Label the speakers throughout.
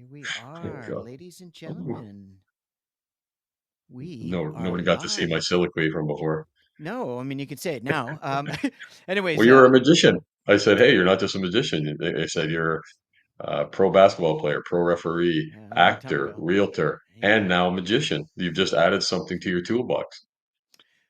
Speaker 1: Here we
Speaker 2: There we
Speaker 1: are,
Speaker 2: go.
Speaker 1: ladies and
Speaker 2: Ooh.
Speaker 1: gentlemen. We
Speaker 2: No,
Speaker 1: are
Speaker 2: nobody got to see my
Speaker 1: live.
Speaker 2: soliloquy from before.
Speaker 1: No, I mean you can say it now. Anyways,
Speaker 2: Well, you're a magician. I said, hey, you're not just a magician. They said you're a pro basketball player, pro referee,
Speaker 1: a long time
Speaker 2: actor,
Speaker 1: ago.
Speaker 2: realtor, and
Speaker 1: Yeah.
Speaker 2: now a magician. You've just added something to your toolbox.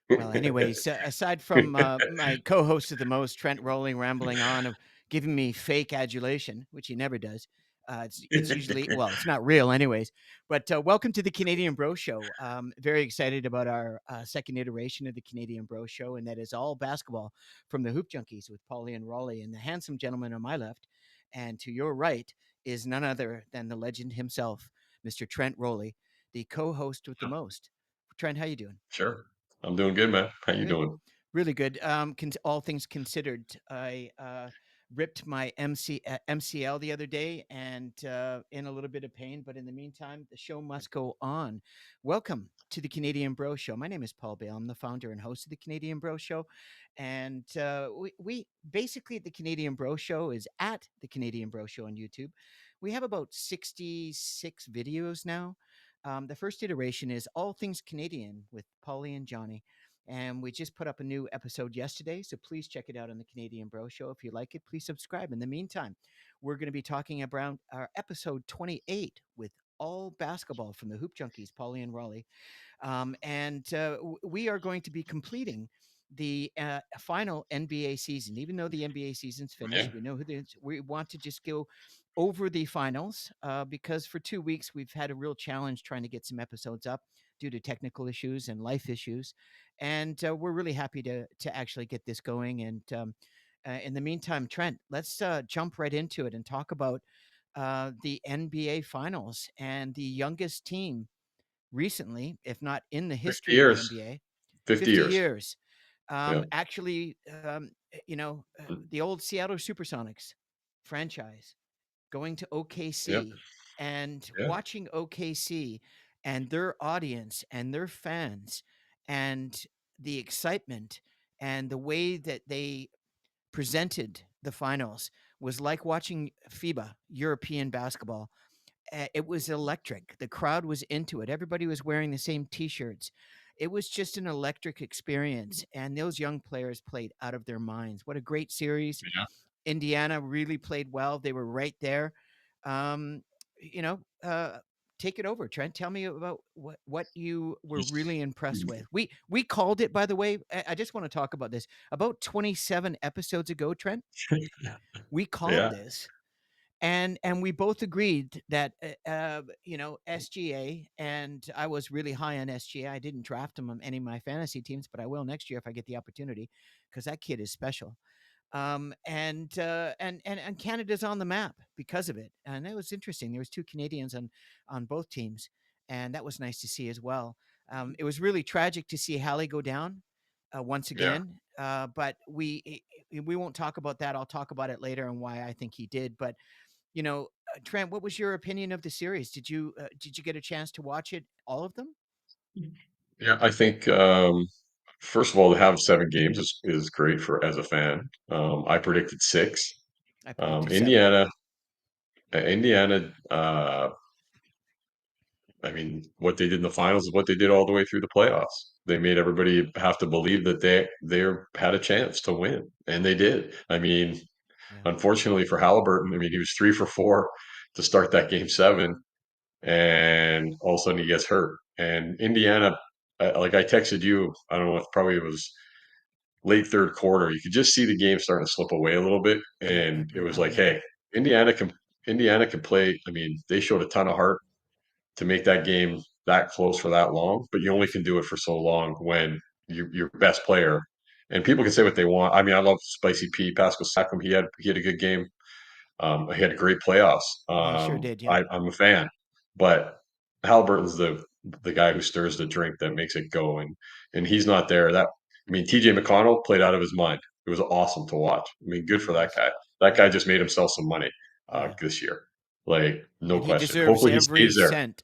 Speaker 1: Well, anyways, aside from my co-host of the most, Trent Rowley, rambling on of giving me fake adulation, which he never does. It's usually it's not real, anyways. But welcome to the Canadian Bro Show. Very excited about our second iteration of the Canadian Bro Show, and that is all basketball from the Hoop Junkies with Pauly and Rowley. And the handsome gentleman on my left, and to your right, is none other than the legend himself, Mr. Trent Rowley, the co-host with the most. Trent, how you doing?
Speaker 2: Sure. I'm doing good, man. How you
Speaker 1: Good.
Speaker 2: doing?
Speaker 1: Really good. All things considered, I ripped my MCL the other day and in a little bit of pain, but in the meantime, the show must go on. Welcome to the Canadian Bro Show. My name is Paul Bale. I'm the founder and host of the Canadian Bro Show. And we basically, the Canadian Bro Show is at the Canadian Bro Show on YouTube. We have about 66 videos now. The first iteration is All Things Canadian with Paulie and Johnny, and we just put up a new episode yesterday. So please check it out on the Canadian Bro Show. If you like it, please subscribe. In the meantime, we're going to be talking about our episode 28 with all basketball from the Hoop Junkies, Pauly and Raleigh. And we are going to be completing the final NBA season. Even though the NBA season's
Speaker 2: Yeah.
Speaker 1: finished, we know who it is. We want to just go over the finals because for 2 weeks we've had a real challenge trying to get some episodes up due to technical issues and life issues, and we're really happy to actually get this going. And in the meantime, Trent, let's jump right into it and talk about the NBA finals and the youngest team recently, if not in the
Speaker 2: 50
Speaker 1: history of the
Speaker 2: years.
Speaker 1: NBA,
Speaker 2: 50
Speaker 1: 50
Speaker 2: years.
Speaker 1: years.
Speaker 2: Yeah.
Speaker 1: Actually, the old Seattle Supersonics franchise going to
Speaker 2: Yep.
Speaker 1: OKC and
Speaker 2: Yeah.
Speaker 1: watching OKC and their audience and their fans and the excitement and the way that they presented the finals was like watching FIBA, European basketball. It was electric. The crowd was into it. Everybody was wearing the same T-shirts. It was just an electric experience, and those young players played out of their minds. What a great series!
Speaker 2: Yeah.
Speaker 1: Indiana really played well. They were right there. Um, you know, take it over, Trent. Tell me about what you were really impressed with. We called it, by the way. I just want to talk about this. About 27 episodes ago, Trent, we called
Speaker 2: Yeah.
Speaker 1: this, and we both agreed that SGA, and I was really high on SGA. I didn't draft him on any of my fantasy teams, but I will next year if I get the opportunity because that kid is special. And Canada's on the map because of it, and that was interesting. There was two Canadians on both teams, and that was nice to see as well. It was really tragic to see Hallie go down once
Speaker 2: Yeah.
Speaker 1: again, but we won't talk about that. I'll talk about it later and why I think he did. But Trent, what was your opinion of the series? Did you get a chance to watch it, all of them?
Speaker 2: Yeah. I think first of all, to have 7 games is great for as a fan. I predicted 6.
Speaker 1: I predicted seven.
Speaker 2: Indiana. I mean, what they did in the finals is what they did all the way through the playoffs. They made everybody have to believe that they had a chance to win, and they did. I mean,
Speaker 1: Yeah,
Speaker 2: unfortunately for Halliburton, I mean, he was 3 for 4 to start that game 7, and all of a sudden he gets hurt. And Indiana, like I texted you, I don't know, probably it was late third quarter. You could just see the game starting to slip away a little bit,
Speaker 1: yeah,
Speaker 2: and it was
Speaker 1: I
Speaker 2: like,
Speaker 1: remember.
Speaker 2: hey, Indiana can Indiana can play. I mean, they showed a ton of heart to make that game that close for that long, but you only
Speaker 1: Yes,
Speaker 2: can do it for so long when your best player. And people can say what they want. I mean, I love Spicy P. Pascal Siakam. He had a good game. He had a great playoffs.
Speaker 1: he sure did. Yeah,
Speaker 2: I'm a fan, but Halliburton's the guy who stirs the drink that makes it go, and he's not there. I mean, T.J. McConnell played out of his mind. It was awesome to watch. I mean, good
Speaker 1: he
Speaker 2: for that
Speaker 1: was.
Speaker 2: guy. That guy
Speaker 1: Yeah,
Speaker 2: just made himself some money
Speaker 1: yeah,
Speaker 2: this year, like no
Speaker 1: and he
Speaker 2: question.
Speaker 1: deserves
Speaker 2: Hopefully, he
Speaker 1: every
Speaker 2: stays there.
Speaker 1: cent.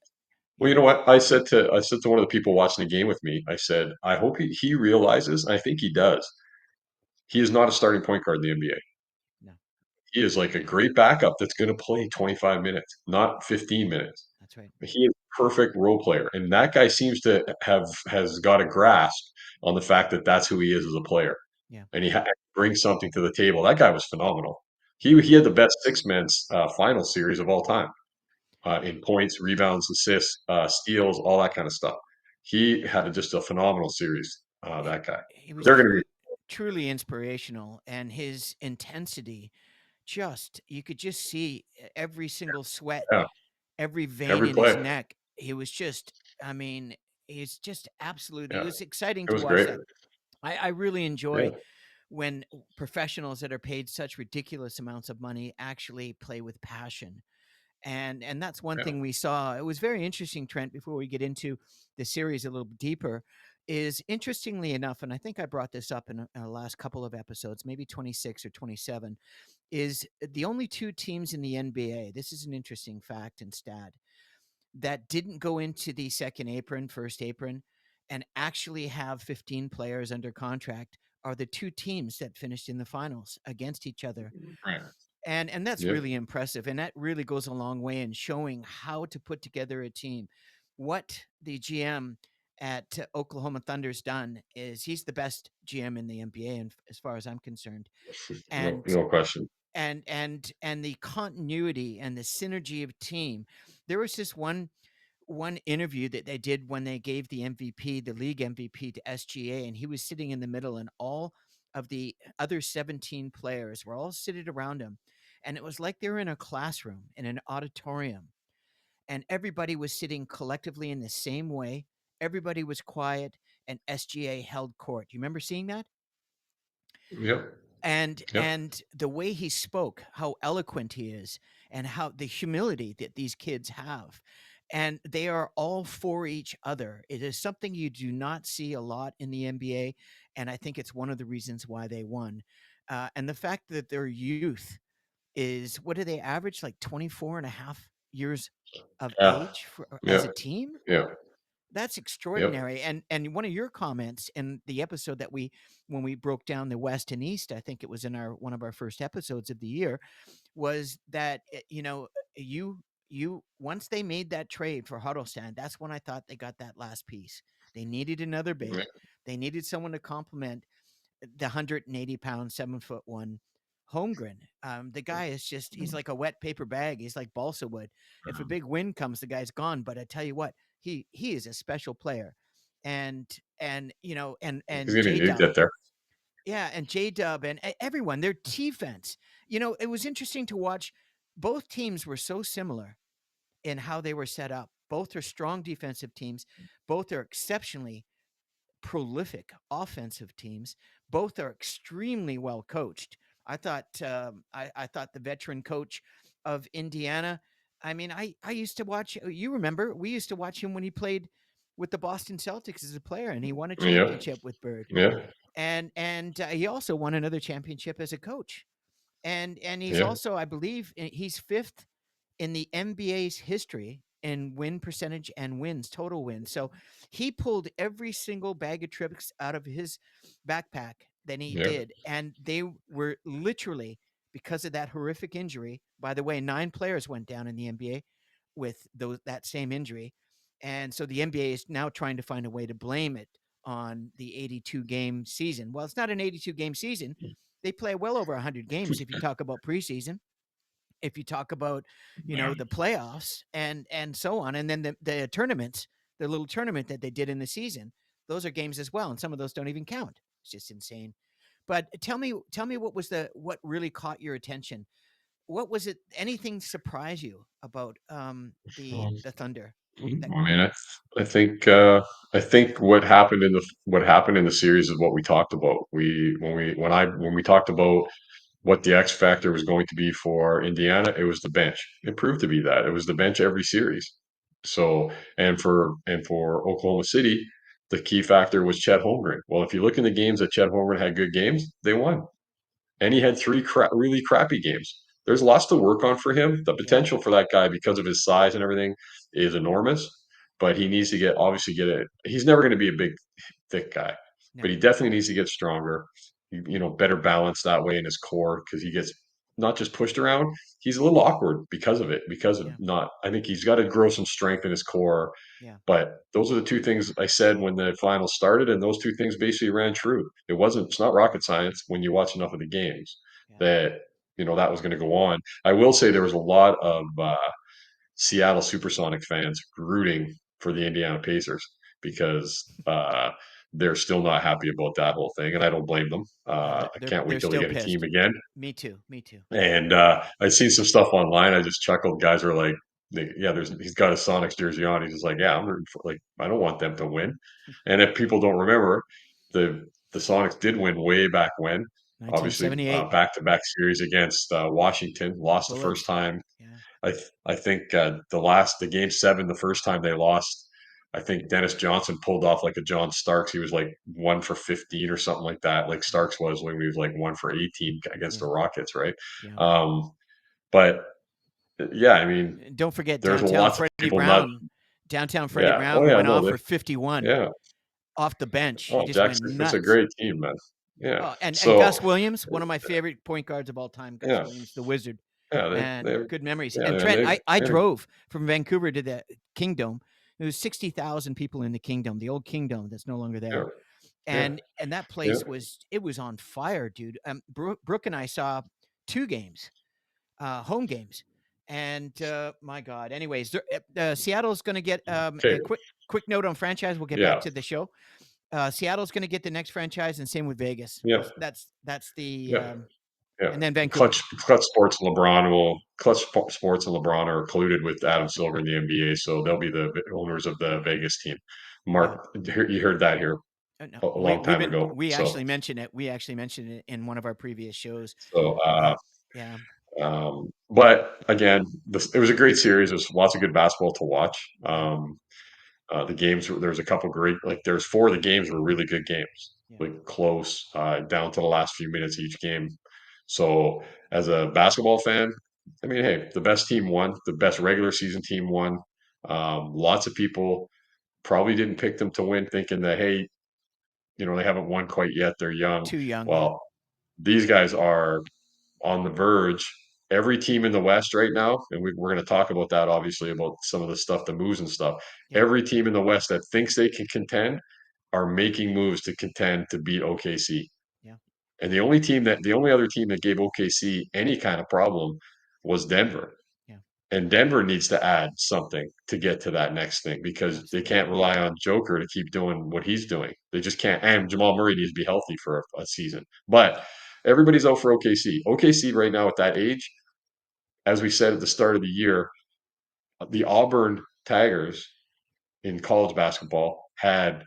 Speaker 2: Well, you
Speaker 1: Yeah,
Speaker 2: know what? I said to one of the people watching the game with me, I said, I hope he realizes, and I think he does. He is not a starting point guard in the NBA.
Speaker 1: no,
Speaker 2: he is like a great backup that's gonna play 25 minutes, not 15 minutes.
Speaker 1: That's right.
Speaker 2: He is a perfect role player, and that guy seems to has got a grasp on the fact that that's who he is as a player,
Speaker 1: Yeah.
Speaker 2: and he brings something to the table. That guy was phenomenal. He had the best six men's final series of all time in points, rebounds, assists, steals, all that kind of stuff. He had just a phenomenal series.
Speaker 1: He,
Speaker 2: That guy.
Speaker 1: he was
Speaker 2: They're going to be
Speaker 1: truly inspirational, and his intensity, just you could just see every single sweat,
Speaker 2: yeah,
Speaker 1: every vein
Speaker 2: every
Speaker 1: in his
Speaker 2: play.
Speaker 1: neck. He was just, I mean, he's just absolutely. It
Speaker 2: Yeah,
Speaker 1: was exciting
Speaker 2: it
Speaker 1: to
Speaker 2: was
Speaker 1: watch
Speaker 2: great.
Speaker 1: that. I really
Speaker 2: Yeah,
Speaker 1: enjoy when professionals that are paid such ridiculous amounts of money actually play with passion. And that's one
Speaker 2: yeah,
Speaker 1: thing we saw. It was very interesting, Trent, before we get into the series a little deeper, is interestingly enough, and I think I brought this up in the last couple of episodes, maybe 26 or 27, is the only two teams in the NBA. This is an interesting fact and stat that didn't go into the second apron, first apron, and actually have 15 players under contract are the two teams that finished in the finals against each other.
Speaker 2: right.
Speaker 1: And that's
Speaker 2: Yeah,
Speaker 1: really impressive, and that really goes a long way in showing how to put together a team. What the GM at Oklahoma Thunder's done is he's the best GM in the NBA, and as far as I'm concerned.
Speaker 2: no,
Speaker 1: And
Speaker 2: no question.
Speaker 1: and the continuity and the synergy of team. There was this one interview that they did when they gave the MVP, the league MVP, to SGA, and he was sitting in the middle, and all of the other 17 players were all seated around him. And it was like they were in a classroom, in an auditorium, and everybody was sitting collectively in the same way. Everybody was quiet, and SGA held court. You remember seeing that?
Speaker 2: Yep, yep,
Speaker 1: And the way he spoke, how eloquent he is, and how the humility that these kids have, and they are all for each other. It is something you do not see a lot in the NBA, and I think it's one of the reasons why they won. And the fact that their youth is, what do they average, like 24 and a half years of
Speaker 2: yeah,
Speaker 1: age for, as
Speaker 2: yeah,
Speaker 1: a team?
Speaker 2: yeah,
Speaker 1: That's
Speaker 2: yep,
Speaker 1: extraordinary. And one of your comments in the episode that we, when we broke down the West and East, I think it was in our one of our first episodes of the year, was that you once they made that trade for Huddleston, that's when I thought they got that last piece. They needed another
Speaker 2: yeah,
Speaker 1: big. They needed someone to complement the 180-pound, 7 foot one Holmgren. The guy is just, he's like a wet paper bag. He's like balsa wood. If a big wind comes, the guy's gone. But I tell you what, he is a special player. And
Speaker 2: he's
Speaker 1: and
Speaker 2: gonna
Speaker 1: J
Speaker 2: he'd
Speaker 1: Dub,
Speaker 2: get there.
Speaker 1: yeah, and J Dub and everyone, their defense. It was interesting to watch. Both teams were so similar in how they were set up. Both are strong defensive teams. Both are exceptionally prolific offensive teams. Both are extremely well coached. I thought the veteran coach of Indiana. I mean, I used to watch. You remember we used to watch him when he played with the Boston Celtics as a player, and he won a
Speaker 2: Yep,
Speaker 1: championship with Bird.
Speaker 2: yeah,
Speaker 1: And he also won another championship as a coach. And he's
Speaker 2: yeah,
Speaker 1: also, I believe, he's fifth in the NBA's history in win percentage and wins, total wins. So he pulled every single bag of tricks out of his backpack than he
Speaker 2: yeah,
Speaker 1: did. And they were literally, because of that horrific injury. By the way, 9 players went down in the NBA with that same injury. And so the NBA is now trying to find a way to blame it on the 82 game season. Well, it's not an 82 game season. They play well over 100 games if you talk about preseason, if you talk about
Speaker 2: yeah.
Speaker 1: the playoffs and so on, and then the tournaments, the little tournament that they did in the season, those are games as well, and some of those don't even count. It's just insane. But tell me what really caught your attention. What was it? Anything surprise you about the Thunder? That,
Speaker 2: I mean, I think what happened in the series is what we talked about. When we talked about what the X factor was going to be for Indiana, it was the bench. It proved to be that. It was the bench every series. So, and for Oklahoma City, the key factor was Chet Holmgren. Well, if you look in the games that Chet Holmgren had good games, they won. And he had three really crappy games. There's lots to work on for him. The
Speaker 1: yeah,
Speaker 2: potential for that guy, because of his size and everything, is enormous. But he needs to obviously get it. He's never going to be a big, thick guy, but
Speaker 1: no,
Speaker 2: he definitely needs to get stronger. Better balance that way in his core because he gets not just pushed around, he's a little awkward because of it, because of
Speaker 1: Yeah.
Speaker 2: not, I think he's got to grow some strength in his core.
Speaker 1: Yeah.
Speaker 2: But those are the two things I said when the final started, and those two things basically ran true. It's not rocket science when you watch enough of the games
Speaker 1: Yeah.
Speaker 2: that, that was going to go on. I will say there was a lot of Seattle Supersonic fans rooting for the Indiana Pacers because they're still not happy about that whole thing, and I don't blame them.
Speaker 1: Yeah.
Speaker 2: I can't
Speaker 1: They're
Speaker 2: wait till they
Speaker 1: still
Speaker 2: get a team
Speaker 1: pissed.
Speaker 2: again.
Speaker 1: Me too. Me too.
Speaker 2: And I've seen some stuff online. I just chuckled. Guys are like, "Yeah, he's got a Sonics jersey on." He's just like, "Yeah, I'm rooting for, like, I don't want them to win." And if people don't remember, the Sonics did win way back when. Obviously,
Speaker 1: 1978
Speaker 2: back-to-back series against Washington. Lost the first
Speaker 1: Bullets.
Speaker 2: time.
Speaker 1: Yeah.
Speaker 2: I think the game seven, the first time they lost, I think Dennis Johnson pulled off like a John Starks. He was like 1 for 15 or something like that, like
Speaker 1: Yeah.
Speaker 2: Starks was when he was like 1 for 18 against
Speaker 1: Yeah.
Speaker 2: the Rockets, right?
Speaker 1: Yeah.
Speaker 2: Um, but yeah, I mean,
Speaker 1: And don't forget
Speaker 2: there's lots of people not.
Speaker 1: Downtown Freddie
Speaker 2: Yeah. Oh
Speaker 1: Brown
Speaker 2: yeah.
Speaker 1: went
Speaker 2: No.
Speaker 1: off for 51
Speaker 2: Yeah.
Speaker 1: off the bench. He
Speaker 2: Oh,
Speaker 1: just went
Speaker 2: Jackson. It's a
Speaker 1: nuts.
Speaker 2: great team, man. Yeah.
Speaker 1: And Gus
Speaker 2: So
Speaker 1: Williams, one of my favorite point guards of all time, Gus
Speaker 2: yeah,
Speaker 1: Williams, the Wizard.
Speaker 2: yeah,
Speaker 1: Man,
Speaker 2: they,
Speaker 1: good memories.
Speaker 2: yeah,
Speaker 1: And
Speaker 2: man,
Speaker 1: Trent, I
Speaker 2: they had a,
Speaker 1: drove from Vancouver to the Kingdom. There was 60,000 people in the Kingdom, the old Kingdom that's no longer
Speaker 2: yeah,
Speaker 1: there.
Speaker 2: yeah,
Speaker 1: And that
Speaker 2: yeah.
Speaker 1: place was on fire, dude. Brooke and I saw two games, home games. And my God. Anyways, Seattle's going to get
Speaker 2: Okay.
Speaker 1: a quick note on franchise. We'll get back
Speaker 2: Yeah.
Speaker 1: to the show. Seattle's going to get the next franchise, and same with Vegas.
Speaker 2: Yeah.
Speaker 1: That's the
Speaker 2: Yeah. Yeah.
Speaker 1: and then Vancouver.
Speaker 2: Clutch Sports and LeBron are colluded with Adam Silver in the NBA, so they'll be the owners of the Vegas team.
Speaker 1: Yeah.
Speaker 2: Mark, you heard that here
Speaker 1: No,
Speaker 2: a long time ago.
Speaker 1: we actually mentioned it. We actually mentioned it in one of our previous shows.
Speaker 2: So,
Speaker 1: Yeah,
Speaker 2: but again, it was a great series. There's lots of good basketball to watch.
Speaker 1: yeah,
Speaker 2: The games, there's a couple great, like there's four of the games were really good games,
Speaker 1: yeah.
Speaker 2: like close, down to the last few minutes each game. So as a basketball fan, I mean, hey, the best team won, the best regular season team won. Lots of people probably didn't pick them to win, thinking that, hey, they haven't won quite yet. They're young.
Speaker 1: Too young. Yeah,
Speaker 2: Well, these guys are on the verge. Every team in the West right now, and we're going to talk about that obviously about some of the stuff, the moves and stuff.
Speaker 1: yeah,
Speaker 2: Every team in the West that thinks they can contend are making moves to contend to beat OKC.
Speaker 1: yeah,
Speaker 2: And the only other team that gave OKC any kind of problem was Denver.
Speaker 1: yeah.
Speaker 2: And Denver needs to add something to get to that next thing because they can't
Speaker 1: Absolutely.
Speaker 2: rely on Joker to keep doing what he's doing. They just can't. And Jamal Murray needs to be healthy for a season. But everybody's out for OKC. OKC right now at that age, as we said at the start of the year, the Auburn Tigers in college basketball had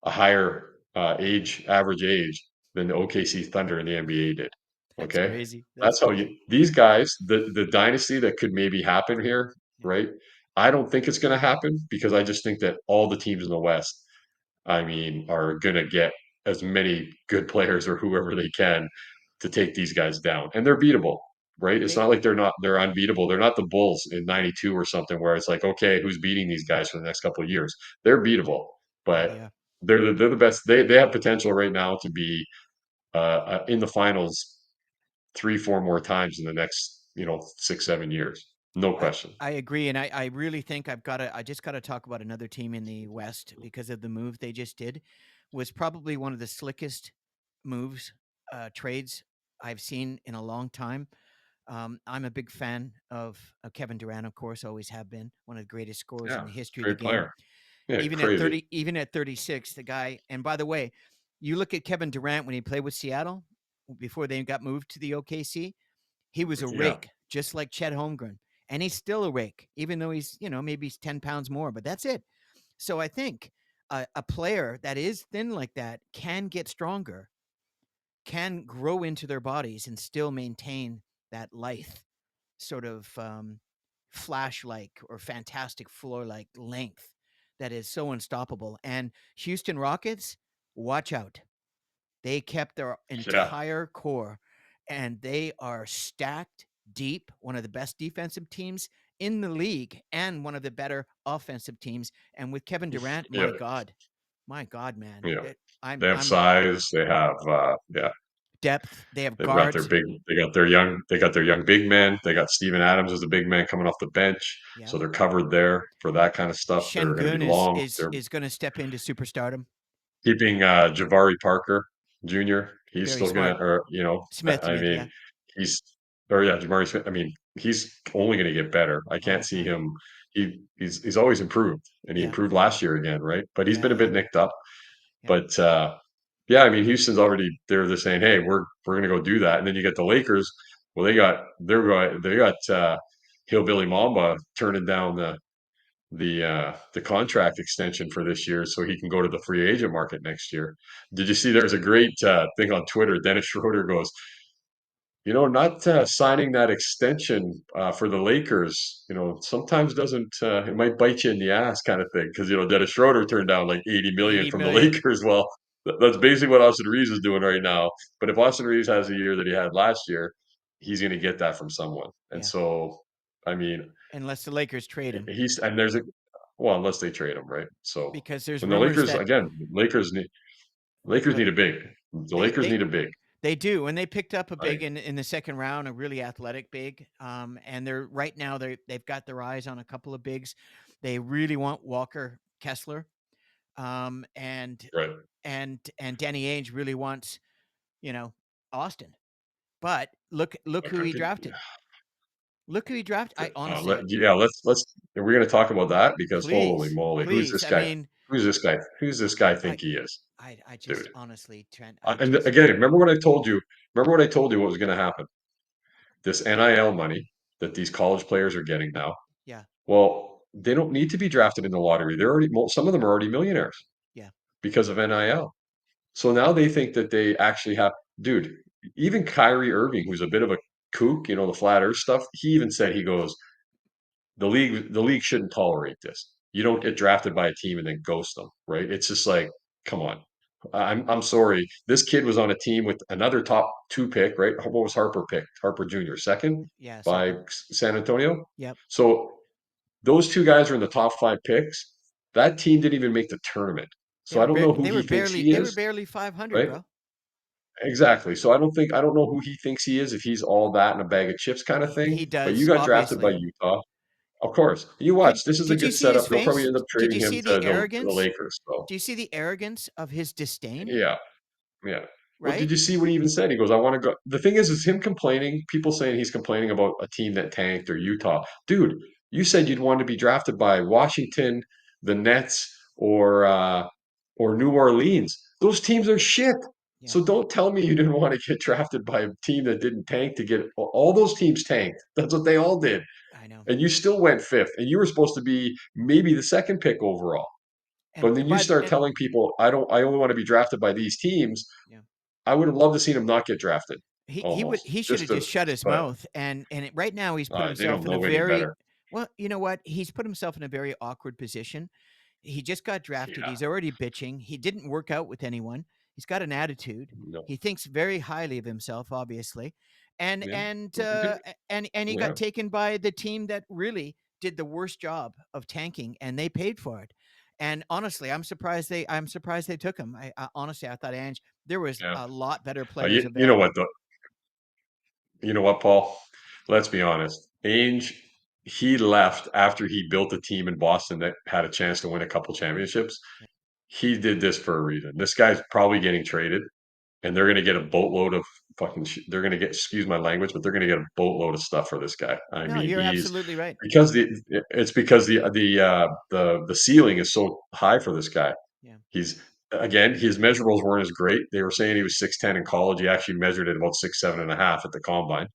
Speaker 2: a higher average age than the OKC Thunder in the NBA did.
Speaker 1: That's
Speaker 2: Okay,
Speaker 1: crazy. That's
Speaker 2: that's how
Speaker 1: crazy.
Speaker 2: these guys, the dynasty that could maybe happen here,
Speaker 1: Yeah.
Speaker 2: right? I don't think it's going to happen because I just think that all the teams in the West, I mean, are going to get as many good players or whoever they can to take these guys down, and they're beatable, right? It's
Speaker 1: They
Speaker 2: not like they're unbeatable. They're not the Bulls in '92 or something where it's like, okay, who's beating these guys for the next couple of years? They're beatable,
Speaker 1: yeah,
Speaker 2: but
Speaker 1: they are.
Speaker 2: they're the best. They have potential right now to be in the finals 3, 4 more times in the next 6, 7 years, no
Speaker 1: I
Speaker 2: question.
Speaker 1: I agree, and I really think I just gotta talk about another team in the West because of the move they just did. Was probably one of the slickest moves, trades I've seen in a long time. I'm a big fan of Kevin Durant, of course, always have been one of the greatest scorers in
Speaker 2: Yeah,
Speaker 1: the history of the
Speaker 2: great
Speaker 1: game.
Speaker 2: player. Yeah, crazy.
Speaker 1: Even at 36, the guy. And by the way, you look at Kevin Durant when he played with Seattle before they got moved to the OKC. He was a
Speaker 2: Yeah,
Speaker 1: rake, just like Chet Holmgren, and he's still a rake, even though he's maybe he's 10 pounds more, but that's it. So I think a player that is thin like that can get stronger, can grow into their bodies, and still maintain that lithe sort of flash like or fantastic floor like length that is so unstoppable. And Houston Rockets, watch out. They kept their
Speaker 2: yeah,
Speaker 1: entire core and they are stacked deep, one of the best defensive teams in the league and one of the better offensive teams. And with Kevin Durant,
Speaker 2: yeah,
Speaker 1: my God, man.
Speaker 2: yeah.
Speaker 1: I'm
Speaker 2: They have
Speaker 1: I'm
Speaker 2: size. They have yeah.
Speaker 1: depth. They have
Speaker 2: They've got their
Speaker 1: guards.
Speaker 2: big, they got their young big man. They got Steven Adams as the big man coming off the bench,
Speaker 1: Yeah.
Speaker 2: so they're covered there for that kind of stuff. They're going to
Speaker 1: Shengun
Speaker 2: be long.
Speaker 1: is
Speaker 2: They're
Speaker 1: is going to step into superstardom.
Speaker 2: keeping Javari Parker Jr. He's
Speaker 1: Very
Speaker 2: still
Speaker 1: smart.
Speaker 2: gonna, or
Speaker 1: Smith, you
Speaker 2: I
Speaker 1: mean?
Speaker 2: mean,
Speaker 1: Yeah.
Speaker 2: he's, or yeah, Jamari Smith. I mean, he's only going to get better. I can't
Speaker 1: Oh
Speaker 2: see
Speaker 1: man.
Speaker 2: him. He's always improved, and he
Speaker 1: Yeah.
Speaker 2: improved last year again, right? But he's
Speaker 1: Yeah.
Speaker 2: been a
Speaker 1: Yeah.
Speaker 2: bit nicked up.
Speaker 1: Yeah.
Speaker 2: But yeah, I mean, Houston's already they're saying, hey, we're going to go do that, and then you get the Lakers. Well, they got Hillbilly Mamba turning down the contract extension for this year so he can go to the free agent market next year. Did you see there's a great thing on Twitter? Dennis Schroeder goes, not signing that extension for the Lakers, sometimes doesn't it might bite you in the ass kind of thing because Dennis Schroeder turned down like 80 million
Speaker 1: 80
Speaker 2: from the
Speaker 1: million.
Speaker 2: Lakers. Well, that's basically what Austin Reeves is doing right now. But if Austin Reeves has the year that he had last year, he's going to get that from someone. And
Speaker 1: Yeah.
Speaker 2: so, I mean,
Speaker 1: Unless the Lakers trade him,
Speaker 2: he's and there's a well, unless they trade him, right? So
Speaker 1: because there's
Speaker 2: when the
Speaker 1: rumors
Speaker 2: Lakers
Speaker 1: that
Speaker 2: again, Lakers
Speaker 1: but
Speaker 2: need a big. The
Speaker 1: they
Speaker 2: Lakers
Speaker 1: they
Speaker 2: need a big.
Speaker 1: they do, and they picked up a big
Speaker 2: Like
Speaker 1: in the second round, a really athletic big. And they're right now they've got their eyes on a couple of bigs. They really want Walker Kessler, um, and
Speaker 2: right.
Speaker 1: and Danny Ainge really wants you know Austin. But look
Speaker 2: Like
Speaker 1: who
Speaker 2: I
Speaker 1: he
Speaker 2: could,
Speaker 1: drafted. Look who he drafted. I honestly,
Speaker 2: yeah, let's. Are we going to talk about that? Because holy
Speaker 1: please,
Speaker 2: moly, who's
Speaker 1: please.
Speaker 2: this
Speaker 1: I
Speaker 2: guy?
Speaker 1: mean,
Speaker 2: Who's this guy? Who's this guy
Speaker 1: I
Speaker 2: think he is,
Speaker 1: I just
Speaker 2: dude?
Speaker 1: honestly, Trent, I
Speaker 2: And
Speaker 1: just
Speaker 2: again, remember what I told you. Remember what I told you. What was going to happen? This NIL money that these college players are getting now.
Speaker 1: yeah,
Speaker 2: Well, they don't need to be drafted in the lottery. They're already some of them are already millionaires
Speaker 1: yeah,
Speaker 2: because of NIL. So now they think that they actually have, dude, even Kyrie Irving, who's a bit of a kook, the flat earth stuff, he even said, he goes, the league shouldn't tolerate this. You don't get drafted by a team and then ghost them, right? It's just like, come on. I'm sorry. This kid was on a team with another top two pick, right? What was Harper picked? Harper Jr. second
Speaker 1: yeah.
Speaker 2: by
Speaker 1: Second,
Speaker 2: San Antonio.
Speaker 1: yep.
Speaker 2: So those two guys are in the top five picks. That team didn't even make the tournament. So I don't know who he thinks he
Speaker 1: They were
Speaker 2: is,
Speaker 1: barely 500,
Speaker 2: right?
Speaker 1: bro.
Speaker 2: Exactly. So I don't know who he thinks he is, if he's all that in a bag of chips kind of
Speaker 1: He
Speaker 2: thing. But you
Speaker 1: does,
Speaker 2: got drafted by
Speaker 1: obviously.
Speaker 2: Utah. Of course. You watch. This is a
Speaker 1: Did you
Speaker 2: good
Speaker 1: see his
Speaker 2: setup. They'll probably
Speaker 1: face?
Speaker 2: end up
Speaker 1: Did
Speaker 2: trading
Speaker 1: you
Speaker 2: him
Speaker 1: see
Speaker 2: to
Speaker 1: the
Speaker 2: the
Speaker 1: arrogance?
Speaker 2: Lakers. So
Speaker 1: Do you see the arrogance of his disdain?
Speaker 2: yeah. Yeah. Well,
Speaker 1: Right?
Speaker 2: did you see what he even said? He goes, I want to go. The thing is him complaining, people saying he's complaining about a team that tanked or Utah. Dude, you said you'd want to be drafted by Washington, the Nets, or New Orleans. Those teams are shit.
Speaker 1: Yeah,
Speaker 2: So don't tell me you didn't want to get drafted by a team that didn't tank to get all those teams tanked. That's what they all did.
Speaker 1: I know.
Speaker 2: And you still went fifth, and you were supposed to be maybe the second pick overall.
Speaker 1: And
Speaker 2: But then you
Speaker 1: but
Speaker 2: start telling people, I only want to be drafted by these teams.
Speaker 1: yeah.
Speaker 2: I would have loved to seen him not get drafted, almost.
Speaker 1: He should
Speaker 2: Just
Speaker 1: have
Speaker 2: to,
Speaker 1: just shut his
Speaker 2: but
Speaker 1: mouth right now he's put
Speaker 2: they
Speaker 1: himself
Speaker 2: don't
Speaker 1: in a
Speaker 2: know any
Speaker 1: very
Speaker 2: better.
Speaker 1: well, you know what? He's put himself in a very awkward position. He just got drafted.
Speaker 2: Yeah,
Speaker 1: He's already bitching. He didn't work out with anyone. He's got an attitude.
Speaker 2: no,
Speaker 1: He thinks very highly of himself, obviously. And
Speaker 2: yeah,
Speaker 1: and
Speaker 2: well, because,
Speaker 1: uh and he
Speaker 2: yeah,
Speaker 1: got taken by the team that really did the worst job of tanking and they paid for it. And honestly, I'm surprised they took him. I honestly I thought Ange there was
Speaker 2: yeah.
Speaker 1: a lot better players
Speaker 2: You know what
Speaker 1: available.
Speaker 2: though? You know what, Paul? Let's be honest. Ainge, he left after he built a team in Boston that had a chance to win a couple championships.
Speaker 1: Yeah.
Speaker 2: He did this for a reason. This guy's probably getting traded, and they're going to get a boatload of they're going to get, excuse my language, but they're going to get a boatload of stuff for this guy. I
Speaker 1: No,
Speaker 2: mean,
Speaker 1: you're
Speaker 2: he's
Speaker 1: absolutely right.
Speaker 2: because the ceiling is so high for this guy.
Speaker 1: Yeah.
Speaker 2: He's again, his measurables weren't as great. They were saying he was 6'10" in college. He actually measured at about 6'7.5" at the combine.
Speaker 1: Yeah.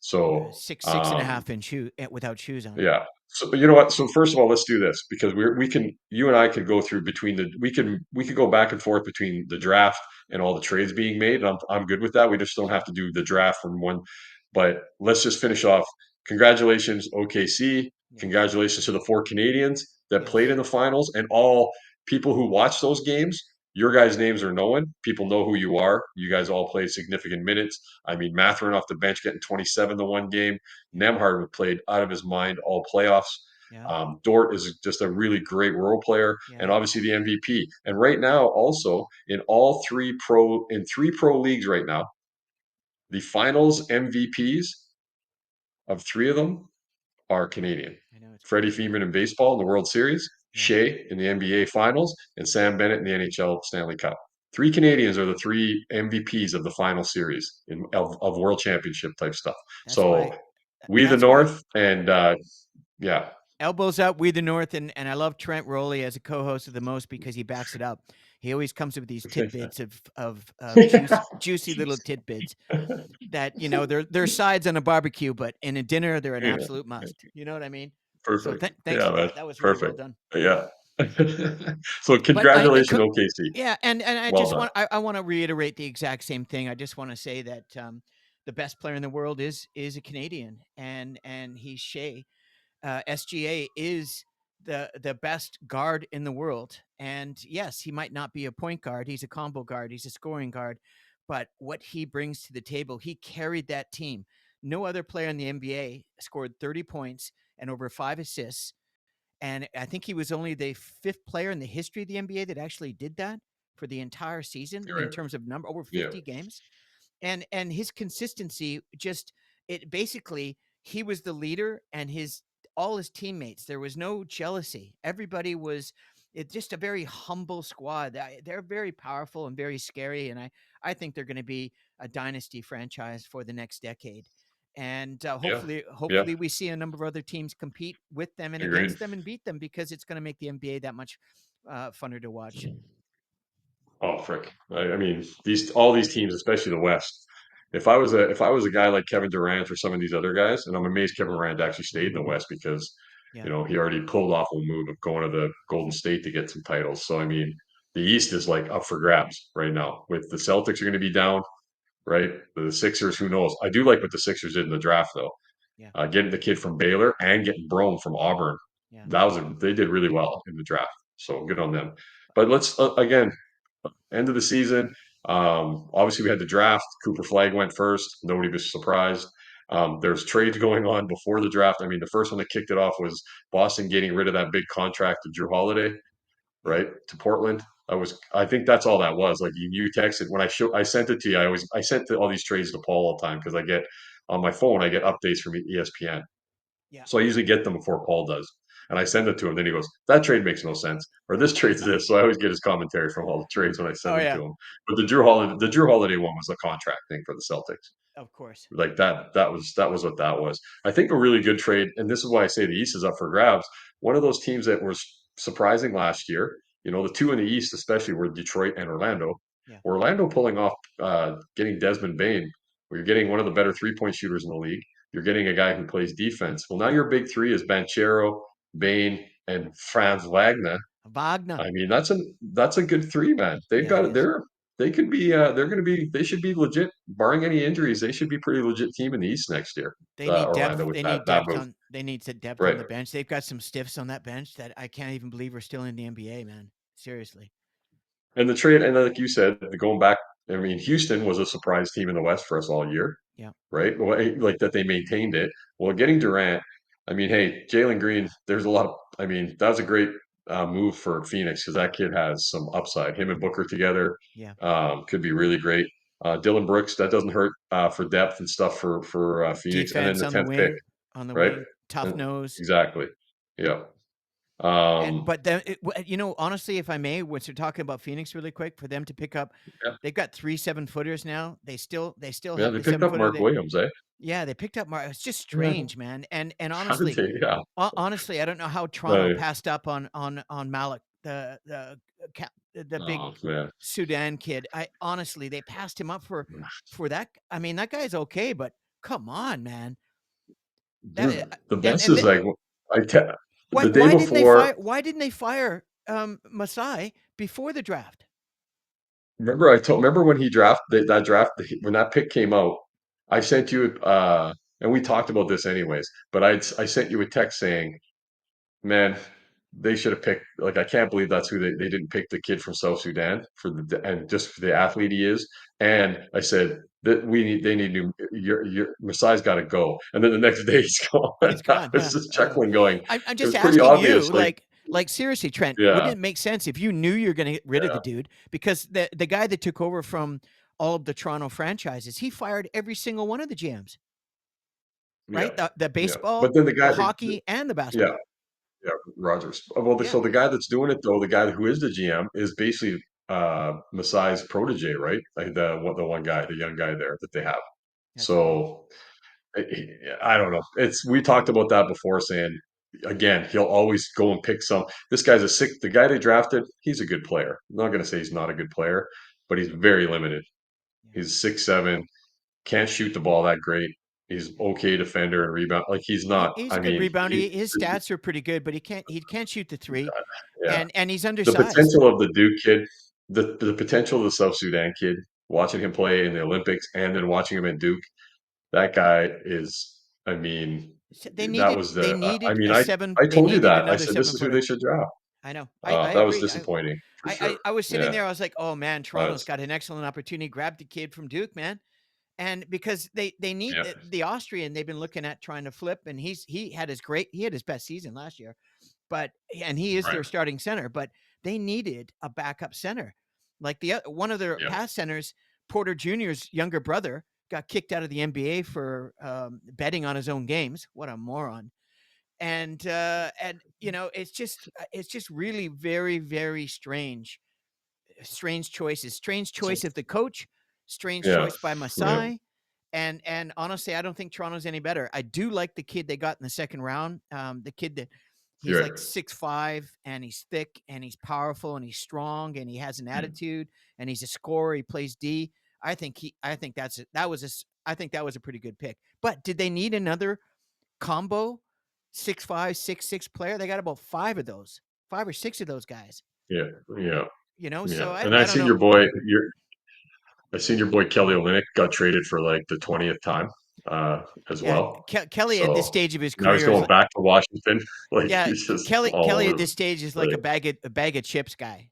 Speaker 2: So
Speaker 1: Six and a half in shoe without shoes on.
Speaker 2: yeah. So you know what? So first of all, let's do this because we can you and I could go through between the we could go back and forth between the draft and all the trades being made. And I'm good with that. We just don't have to do the draft from one. But let's just finish off. Congratulations, OKC.
Speaker 1: Yes.
Speaker 2: Congratulations to the four Canadians that played
Speaker 1: Yes.
Speaker 2: in the finals and all people who watch those games. Your guys' names are known. People know who you are. You guys all played significant minutes. I
Speaker 1: Yep.
Speaker 2: mean, Matherin off the bench getting 27 the one game.
Speaker 1: Yep.
Speaker 2: Nemhard played out of his mind all playoffs.
Speaker 1: Yep.
Speaker 2: Dort is just a really great role player, and
Speaker 1: Yep.
Speaker 2: obviously the MVP. And right now, also in three pro leagues right now, the finals MVPs of three of them are Canadian.
Speaker 1: I know it's
Speaker 2: Freddie
Speaker 1: crazy.
Speaker 2: Freeman in baseball in the World Series,
Speaker 1: Yeah,
Speaker 2: Shea in the NBA Finals, and Sam Bennett in the NHL Stanley Cup. Three Canadians are the three MVPs of the final series of World Championship type stuff.
Speaker 1: that's why.
Speaker 2: So we the
Speaker 1: That's why.
Speaker 2: North, and yeah,
Speaker 1: Elbows up, we the North, and I love Trent Rowley as a co-host of the most because he backs it up. He always comes up with these tidbits of juicy little tidbits that they're sides on a barbecue, but in a dinner they're an
Speaker 2: yeah,
Speaker 1: absolute must. You know what I mean? So
Speaker 2: perfect.
Speaker 1: thanks
Speaker 2: Yeah,
Speaker 1: for
Speaker 2: that's
Speaker 1: that. That was really well
Speaker 2: perfect.
Speaker 1: done.
Speaker 2: Yeah. So
Speaker 1: But
Speaker 2: congratulations, OKC.
Speaker 1: yeah, and I
Speaker 2: Well
Speaker 1: just
Speaker 2: done.
Speaker 1: I want to reiterate the exact same thing. I just want to say that the best player in the world is a Canadian, and he's Shea. SGA is the best guard in the world. And yes, he might not be a point guard. He's a combo guard. He's a scoring guard. But what he brings to the table, he carried that team. No other player in the NBA scored 30 points and over 5 assists. And I think he was only the fifth player in the history of the NBA that actually did that for the entire season
Speaker 2: You're
Speaker 1: in
Speaker 2: right.
Speaker 1: terms of number over
Speaker 2: Yeah.
Speaker 1: 50 games. And his consistency just it basically he was the leader and his all his teammates, there was no jealousy, everybody was it just a very humble squad. They're very powerful and very scary, and I think they're going to be a dynasty franchise for the next decade. And
Speaker 2: Yeah. Yeah.
Speaker 1: hopefully we see a number of other teams compete with them and
Speaker 2: Agreed.
Speaker 1: against them and beat them, because it's going to make the NBA that much funner to watch.
Speaker 2: Oh, frick. I mean, all these teams, especially the West. If I was a guy like Kevin Durant or some of these other guys, and I'm amazed Kevin Durant actually stayed in the West because,
Speaker 1: Yeah,
Speaker 2: he already pulled off a move of going to the Golden State to get some titles. So I mean, the East is like up for grabs right now. With the Celtics are going to be down, right? The Sixers, who knows? I do like what the Sixers did in the draft though.
Speaker 1: yeah,
Speaker 2: Getting the kid from Baylor and getting Brome from Auburn.
Speaker 1: yeah,
Speaker 2: They did really well in the draft. So good on them. But let's again, end of the season. Obviously, we had the draft. Cooper Flag went first. Nobody was surprised. There's trades going on before the draft. I mean, the first one that kicked it off was Boston getting rid of that big contract of Drew Holiday,
Speaker 1: yeah.
Speaker 2: right, to Portland. I think that's all that was. Like you texted when I sent it to you. I sent all these trades to Paul all the time because I get on my phone. I get updates from ESPN.
Speaker 1: Yeah.
Speaker 2: So I usually get them before Paul does. And I send it to him. Then he goes, that trade makes no sense. Or this trade's this. So I always get his commentary from all the trades when I
Speaker 1: Oh
Speaker 2: send them
Speaker 1: yeah,
Speaker 2: to him. But the Drew Holiday one was a contract thing for the Celtics.
Speaker 1: of course.
Speaker 2: Like that was what that was. I think a really good trade, and this is why I say the East is up for grabs. One of those teams that was surprising last year, the two in the East especially were Detroit and Orlando.
Speaker 1: Yeah.
Speaker 2: Orlando pulling off getting Desmond Bain, where you're getting one of the better 3-point shooters in the league. You're getting a guy who plays defense. Well, now your big three is Banchero, Bain, and Franz Wagner.
Speaker 1: Wagner.
Speaker 2: I mean, that's a good three, man. They've
Speaker 1: Yeah, it
Speaker 2: got
Speaker 1: is.
Speaker 2: they could be they should be legit, barring any injuries. They should be pretty legit team in the East next year.
Speaker 1: They need depth.
Speaker 2: Orlando with
Speaker 1: They
Speaker 2: that
Speaker 1: need
Speaker 2: that
Speaker 1: depth
Speaker 2: move,
Speaker 1: on. They need some depth on
Speaker 2: right?
Speaker 1: the bench. They've got some stiffs on that bench that I can't even believe are still in the NBA, man. Seriously.
Speaker 2: And the trade, and like you said, going back, I mean, Houston was a surprise team in the West for us all year,
Speaker 1: Yeah.
Speaker 2: right? Well, like that they maintained it. Well, getting Durant, I mean, hey, Jalen Green, there's a lot of, I mean, that was a great move for Phoenix because that kid has some upside. Him and Booker together
Speaker 1: Yeah.
Speaker 2: could be really great. Dylan Brooks, that doesn't hurt for depth and stuff for Phoenix. And then
Speaker 1: Defense
Speaker 2: the
Speaker 1: on the
Speaker 2: 10th pick,
Speaker 1: wing. On the
Speaker 2: right?
Speaker 1: wing. Tough nose.
Speaker 2: Exactly. Yeah.
Speaker 1: And
Speaker 2: Um,
Speaker 1: but then honestly, if I may, once we're talking about Phoenix really quick, for them to pick up,
Speaker 2: yeah,
Speaker 1: they've got 3 7-footers now. They still
Speaker 2: yeah,
Speaker 1: have
Speaker 2: they
Speaker 1: the
Speaker 2: picked
Speaker 1: seven
Speaker 2: up
Speaker 1: footer.
Speaker 2: Mark Williams, eh?
Speaker 1: Yeah, they picked up Mar It's just
Speaker 2: Yeah.
Speaker 1: strange, man. And
Speaker 2: How did
Speaker 1: honestly,
Speaker 2: they? Yeah.
Speaker 1: honestly, I don't know how Toronto
Speaker 2: Uh,
Speaker 1: passed up on Malik, the big
Speaker 2: oh man.
Speaker 1: Sudan kid. I honestly, they passed him up for that. I mean, that guy's okay, but come on, man. That
Speaker 2: Dude, the
Speaker 1: and
Speaker 2: best
Speaker 1: and
Speaker 2: is
Speaker 1: the,
Speaker 2: like I te-
Speaker 1: why
Speaker 2: the day
Speaker 1: why didn't they
Speaker 2: before.
Speaker 1: fire why didn't they fire Masai before the draft?
Speaker 2: Remember when he that draft when that pick came out. I sent you and we talked about this anyways. But I sent you a text saying, "Man, they should have picked. Like I can't believe that's who they didn't pick the kid from South Sudan and just for the athlete he is." And I said that they need new. Your Masai's got to go. And then the next day he's gone.
Speaker 1: He's
Speaker 2: I
Speaker 1: gone.
Speaker 2: was
Speaker 1: Yeah,
Speaker 2: just
Speaker 1: I know.
Speaker 2: chuckling, going,
Speaker 1: I'm
Speaker 2: "It
Speaker 1: just
Speaker 2: was pretty
Speaker 1: asking you,
Speaker 2: obvious." Like,
Speaker 1: like seriously, Trent, wouldn't
Speaker 2: yeah,
Speaker 1: it make sense if you knew you're going to get rid of the
Speaker 2: yeah.
Speaker 1: dude, because the guy that took over from all of the Toronto franchises. He fired every single one of the GMs, right?
Speaker 2: Yeah,
Speaker 1: The
Speaker 2: yeah. But
Speaker 1: baseball,
Speaker 2: then the
Speaker 1: the
Speaker 2: guy that
Speaker 1: hockey, and the
Speaker 2: yeah,
Speaker 1: basketball.
Speaker 2: yeah, Rogers. Well,
Speaker 1: Yeah,
Speaker 2: so the guy that's doing it though, the guy who is the GM is basically Masai's protege, right? Like the one guy, the young guy there that they have.
Speaker 1: that's right.
Speaker 2: So I don't know. It's we talked about that before, saying again he'll always go and pick some. This guy's a sick. The guy they drafted, he's a good player. I'm not going to say he's not a good player, but he's very limited.
Speaker 1: Yeah.
Speaker 2: He's 6'7", can't shoot the ball that great. He's okay defender and rebound. Like he's not.
Speaker 1: He's
Speaker 2: I
Speaker 1: a good
Speaker 2: mean,
Speaker 1: rebounder. His stats are pretty good, but he can't shoot the three,
Speaker 2: yeah.
Speaker 1: and he's
Speaker 2: The
Speaker 1: undersized.
Speaker 2: potential of the Duke kid, the potential of the South Sudan kid, watching him play in the Olympics and then watching him at Duke, that guy is. I mean,
Speaker 1: They
Speaker 2: that
Speaker 1: needed
Speaker 2: was
Speaker 1: they
Speaker 2: the. I
Speaker 1: needed
Speaker 2: mean,
Speaker 1: a
Speaker 2: I
Speaker 1: seven.
Speaker 2: I
Speaker 1: They
Speaker 2: told you
Speaker 1: needed
Speaker 2: that. I
Speaker 1: another
Speaker 2: said this
Speaker 1: seven
Speaker 2: is who they
Speaker 1: footer.
Speaker 2: should draft.
Speaker 1: I know. I
Speaker 2: That was
Speaker 1: agree.
Speaker 2: disappointing for
Speaker 1: I,
Speaker 2: sure.
Speaker 1: I was sitting
Speaker 2: Yeah,
Speaker 1: there. I was like, oh man, Toronto's
Speaker 2: that's
Speaker 1: got an excellent opportunity. Grab the kid from Duke, man. And because they need
Speaker 2: yeah,
Speaker 1: the Austrian, they've been looking at trying to flip, and he had his best season last year, but and he is
Speaker 2: right.
Speaker 1: their starting center, but they needed a backup center. Like the one of their
Speaker 2: Yeah,
Speaker 1: past centers, Porter Jr.'s younger brother, got kicked out of the NBA for betting on his own games. What a moron! And it's just really very very strange choices. Strange
Speaker 2: so,
Speaker 1: choice of the coach, strange
Speaker 2: yeah,
Speaker 1: choice by
Speaker 2: yeah,
Speaker 1: Masai. And honestly, I don't think Toronto's any better. I do like the kid they got in the second round. The kid that he's
Speaker 2: right.
Speaker 1: like 6'5", and he's thick and he's powerful and he's strong and he has an
Speaker 2: Mm,
Speaker 1: attitude and he's a scorer. He plays D. I think I think that was a pretty good pick. But did they need another combo 6'5", 6'6" player? They got about five or six of those guys.
Speaker 2: yeah, yeah,
Speaker 1: So
Speaker 2: yeah.
Speaker 1: I
Speaker 2: And
Speaker 1: I don't know.
Speaker 2: I seen your boy Kelly Olynyk got traded for like the 20th time as
Speaker 1: Yeah,
Speaker 2: well.
Speaker 1: Kelly at this
Speaker 2: So
Speaker 1: stage of his
Speaker 2: now he's
Speaker 1: career is
Speaker 2: going
Speaker 1: like,
Speaker 2: back to Washington. Like
Speaker 1: yeah,
Speaker 2: he's just all
Speaker 1: Kelly
Speaker 2: over
Speaker 1: at
Speaker 2: the
Speaker 1: this stage is like
Speaker 2: place.
Speaker 1: a bag of chips guy.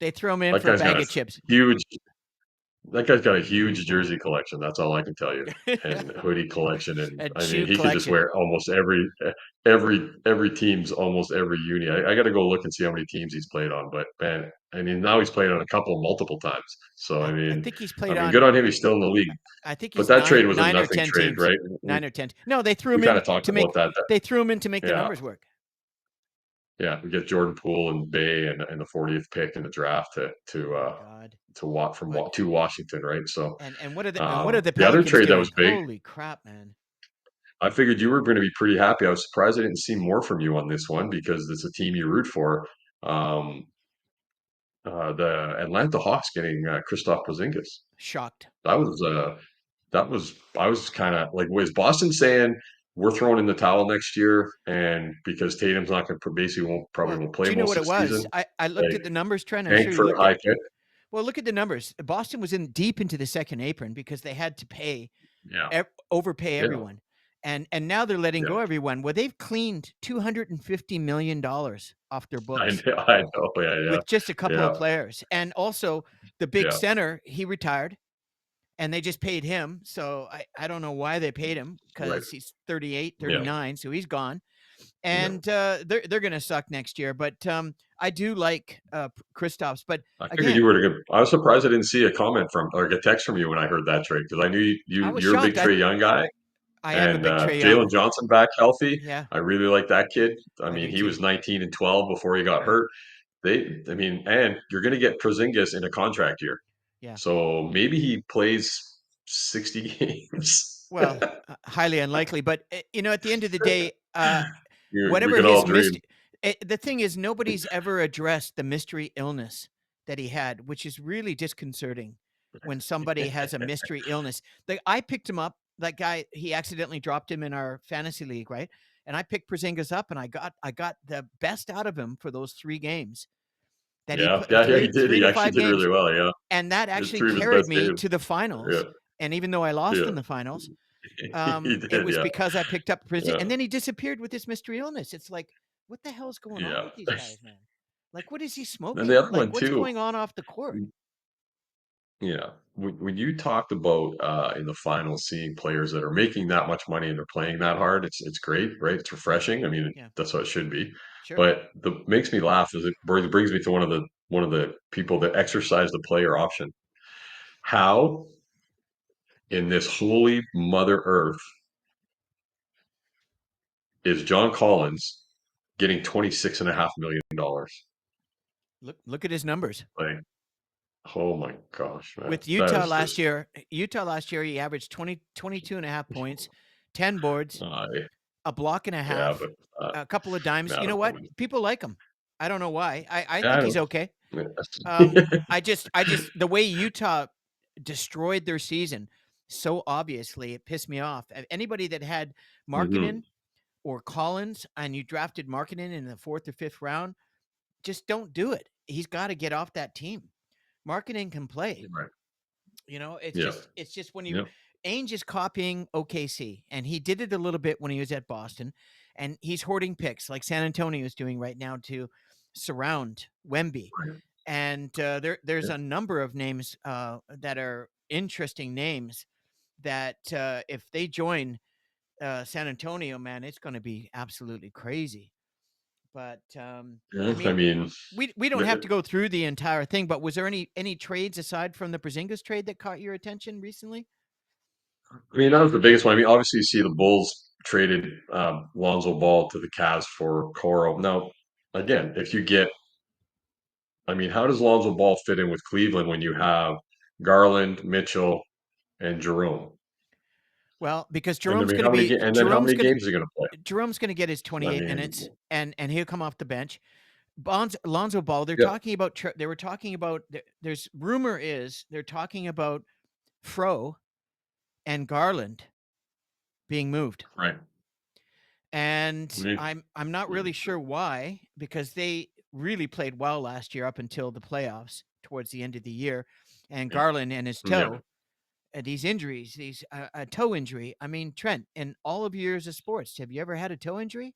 Speaker 1: They throw him in
Speaker 2: That
Speaker 1: for a
Speaker 2: guy's got
Speaker 1: bag
Speaker 2: a
Speaker 1: of chips.
Speaker 2: huge that guy's got a huge jersey collection. That's all I can tell you. And hoodie collection, and
Speaker 1: And
Speaker 2: I mean,
Speaker 1: shoe
Speaker 2: he could just
Speaker 1: collection.
Speaker 2: wear almost every team's almost every uni. I got to go look and see how many teams he's played on. But man, I mean, now he's played on a couple multiple times. So
Speaker 1: I think he's
Speaker 2: I
Speaker 1: played
Speaker 2: mean, good
Speaker 1: on.
Speaker 2: on him. He's still in the league.
Speaker 1: I think
Speaker 2: But
Speaker 1: he's
Speaker 2: that trade was a
Speaker 1: nine or
Speaker 2: nothing
Speaker 1: 10
Speaker 2: trade,
Speaker 1: teams.
Speaker 2: right?
Speaker 1: 9 or 10. No, they threw
Speaker 2: We
Speaker 1: him
Speaker 2: kind
Speaker 1: in
Speaker 2: of talked
Speaker 1: to
Speaker 2: about
Speaker 1: make
Speaker 2: that.
Speaker 1: they threw him in to make the
Speaker 2: Yeah,
Speaker 1: numbers work.
Speaker 2: yeah. We get Jordan Poole and Bay and the 40th pick in the draft
Speaker 1: My God. What
Speaker 2: to Washington, right? So
Speaker 1: and what are the
Speaker 2: the other
Speaker 1: Pelicans
Speaker 2: trade that
Speaker 1: doing?
Speaker 2: was big,
Speaker 1: Holy crap, man.
Speaker 2: I figured you were going to be pretty happy. I was surprised I didn't see more from you on this one because it's a team you root for. Um, the Atlanta Hawks getting Kristaps Porzingis.
Speaker 1: Shocked.
Speaker 2: That was I was kind of like, was Boston saying we're throwing in the towel next year, and because Tatum's not going to basically probably
Speaker 1: Well,
Speaker 2: won't
Speaker 1: do
Speaker 2: play
Speaker 1: you know
Speaker 2: most
Speaker 1: what
Speaker 2: of
Speaker 1: it
Speaker 2: the season,
Speaker 1: was? I looked
Speaker 2: like
Speaker 1: at the numbers, Trent. I'm
Speaker 2: tank
Speaker 1: sure you
Speaker 2: for a
Speaker 1: looked at.
Speaker 2: high pick.
Speaker 1: Well, look at the numbers. Boston was in deep into the second apron because they had to
Speaker 2: Yeah,
Speaker 1: overpay
Speaker 2: yeah,
Speaker 1: everyone, and now they're letting
Speaker 2: yeah.
Speaker 1: go everyone. Well, they've cleaned $250 million off their books
Speaker 2: I know. Yeah, yeah,
Speaker 1: with just a couple of
Speaker 2: yeah,
Speaker 1: players, and also the big
Speaker 2: yeah.
Speaker 1: center he retired, and they just paid him. So I don't know why they paid him
Speaker 2: Right.
Speaker 1: because he's 38,
Speaker 2: Yeah,
Speaker 1: 39, so he's gone,
Speaker 2: yeah.
Speaker 1: and they're gonna suck next year. But I do like Kristaps, but
Speaker 2: I figured you
Speaker 1: again,
Speaker 2: were to go. I was surprised I didn't see a comment from or a text from you when I heard that trade because I knew
Speaker 1: I was
Speaker 2: you're a big
Speaker 1: shocked.
Speaker 2: Trey Young guy,
Speaker 1: I am a
Speaker 2: and
Speaker 1: big Trey
Speaker 2: Jalen
Speaker 1: Young.
Speaker 2: Johnson back healthy.
Speaker 1: Yeah,
Speaker 2: I really like that kid. I
Speaker 1: I
Speaker 2: mean,
Speaker 1: do
Speaker 2: he
Speaker 1: too.
Speaker 2: was 19 and 12 before he got
Speaker 1: Yeah,
Speaker 2: hurt. I mean, and you're going to get Porzingis in a contract year,
Speaker 1: yeah.
Speaker 2: so maybe he plays 60 games.
Speaker 1: Well, highly unlikely, but at the end of the day,
Speaker 2: We
Speaker 1: whatever
Speaker 2: can all
Speaker 1: his
Speaker 2: dream.
Speaker 1: mystery, the thing is, nobody's ever addressed the mystery illness that he had, which is really disconcerting when somebody has a mystery illness. I picked him up. That guy, he accidentally dropped him in our fantasy league, right? And I picked Porzingis up, and I got the best out of him for those 3 games that he
Speaker 2: Yeah,
Speaker 1: put
Speaker 2: yeah, yeah. He did.
Speaker 1: three
Speaker 2: He
Speaker 1: to
Speaker 2: actually
Speaker 1: five
Speaker 2: did
Speaker 1: games,
Speaker 2: really well. Yeah,
Speaker 1: and that
Speaker 2: he had
Speaker 1: actually
Speaker 2: three of his
Speaker 1: carried
Speaker 2: best
Speaker 1: me
Speaker 2: games.
Speaker 1: to the
Speaker 2: Yeah,
Speaker 1: finals. And even though I lost
Speaker 2: yeah.
Speaker 1: in the finals,
Speaker 2: He
Speaker 1: it
Speaker 2: did.
Speaker 1: was
Speaker 2: Yeah,
Speaker 1: because I picked up Brizzy,
Speaker 2: yeah,
Speaker 1: and then he disappeared with this mystery illness. It's like, what the hell's going on
Speaker 2: yeah.
Speaker 1: with these guys, man? Like, what is he
Speaker 2: And the
Speaker 1: smoking?
Speaker 2: other
Speaker 1: Like,
Speaker 2: one
Speaker 1: what's
Speaker 2: too.
Speaker 1: going on off the court?
Speaker 2: Yeah. When you talked about in the finals seeing players that are making that much money and they're playing that hard, it's great, right? It's refreshing. I mean,
Speaker 1: Yeah,
Speaker 2: that's what it should be.
Speaker 1: sure.
Speaker 2: But the makes me laugh is it brings me to one of the people that exercise the player option. how in this holy Mother Earth is John Collins getting $26.5 million?
Speaker 1: Look at his numbers.
Speaker 2: Like, oh my gosh, man,
Speaker 1: With
Speaker 2: that is just
Speaker 1: Utah last year, he averaged 22 and a half points, 10 boards,
Speaker 2: uh,
Speaker 1: a block and a
Speaker 2: yeah,
Speaker 1: half,
Speaker 2: but
Speaker 1: a couple of dimes.
Speaker 2: not
Speaker 1: You
Speaker 2: a
Speaker 1: know what?
Speaker 2: point.
Speaker 1: People like him. I don't know why. I
Speaker 2: I
Speaker 1: think he's
Speaker 2: don't.
Speaker 1: okay.
Speaker 2: Yeah.
Speaker 1: I just the way Utah destroyed their season so obviously it pissed me off. Anybody that had
Speaker 2: hmm
Speaker 1: Markkinen or Collins and you drafted Markkinen in the fourth or fifth round, just don't do it. He's got to get off that team. Markkinen can play.
Speaker 2: Right.
Speaker 1: You know,
Speaker 2: Yep.
Speaker 1: it's just when you
Speaker 2: Yep.
Speaker 1: Ainge is copying OKC, and he did it a little bit when he was at Boston, and he's hoarding picks like San Antonio is doing right now to surround Wemby.
Speaker 2: Right.
Speaker 1: And there's
Speaker 2: Yep.
Speaker 1: a number of names that are interesting names that if they join San Antonio, man, it's going to be absolutely crazy. But I
Speaker 2: Yeah. I
Speaker 1: mean,
Speaker 2: mean,
Speaker 1: we don't have to go through the entire thing. But was there any trades aside from the Porzingis trade that caught your attention recently?
Speaker 2: that was the biggest one. I mean, obviously, you see the Bulls traded Lonzo Ball to the Cavs for Coro. Now, again, if you get, I mean, how does Lonzo Ball fit in with Cleveland when you have Garland, Mitchell, and Jerome?
Speaker 1: Well, because
Speaker 2: And I mean, how many and then how many games are you going to play?
Speaker 1: Jerome's gonna get his
Speaker 2: I
Speaker 1: 28
Speaker 2: mean,
Speaker 1: minutes, and he'll come off the bench. Lonzo Ball,
Speaker 2: yeah,
Speaker 1: they were talking about. There's rumor is they're talking about Fro and Garland being moved.
Speaker 2: right. I
Speaker 1: And
Speaker 2: mean,
Speaker 1: I'm not really sure why, because they really played well last year up until the playoffs towards the end of the year. And
Speaker 2: yeah,
Speaker 1: Garland and his
Speaker 2: yeah.
Speaker 1: toe, and these injuries, these a toe injury. I mean, Trent, in all of your years of sports, have you ever had a toe injury?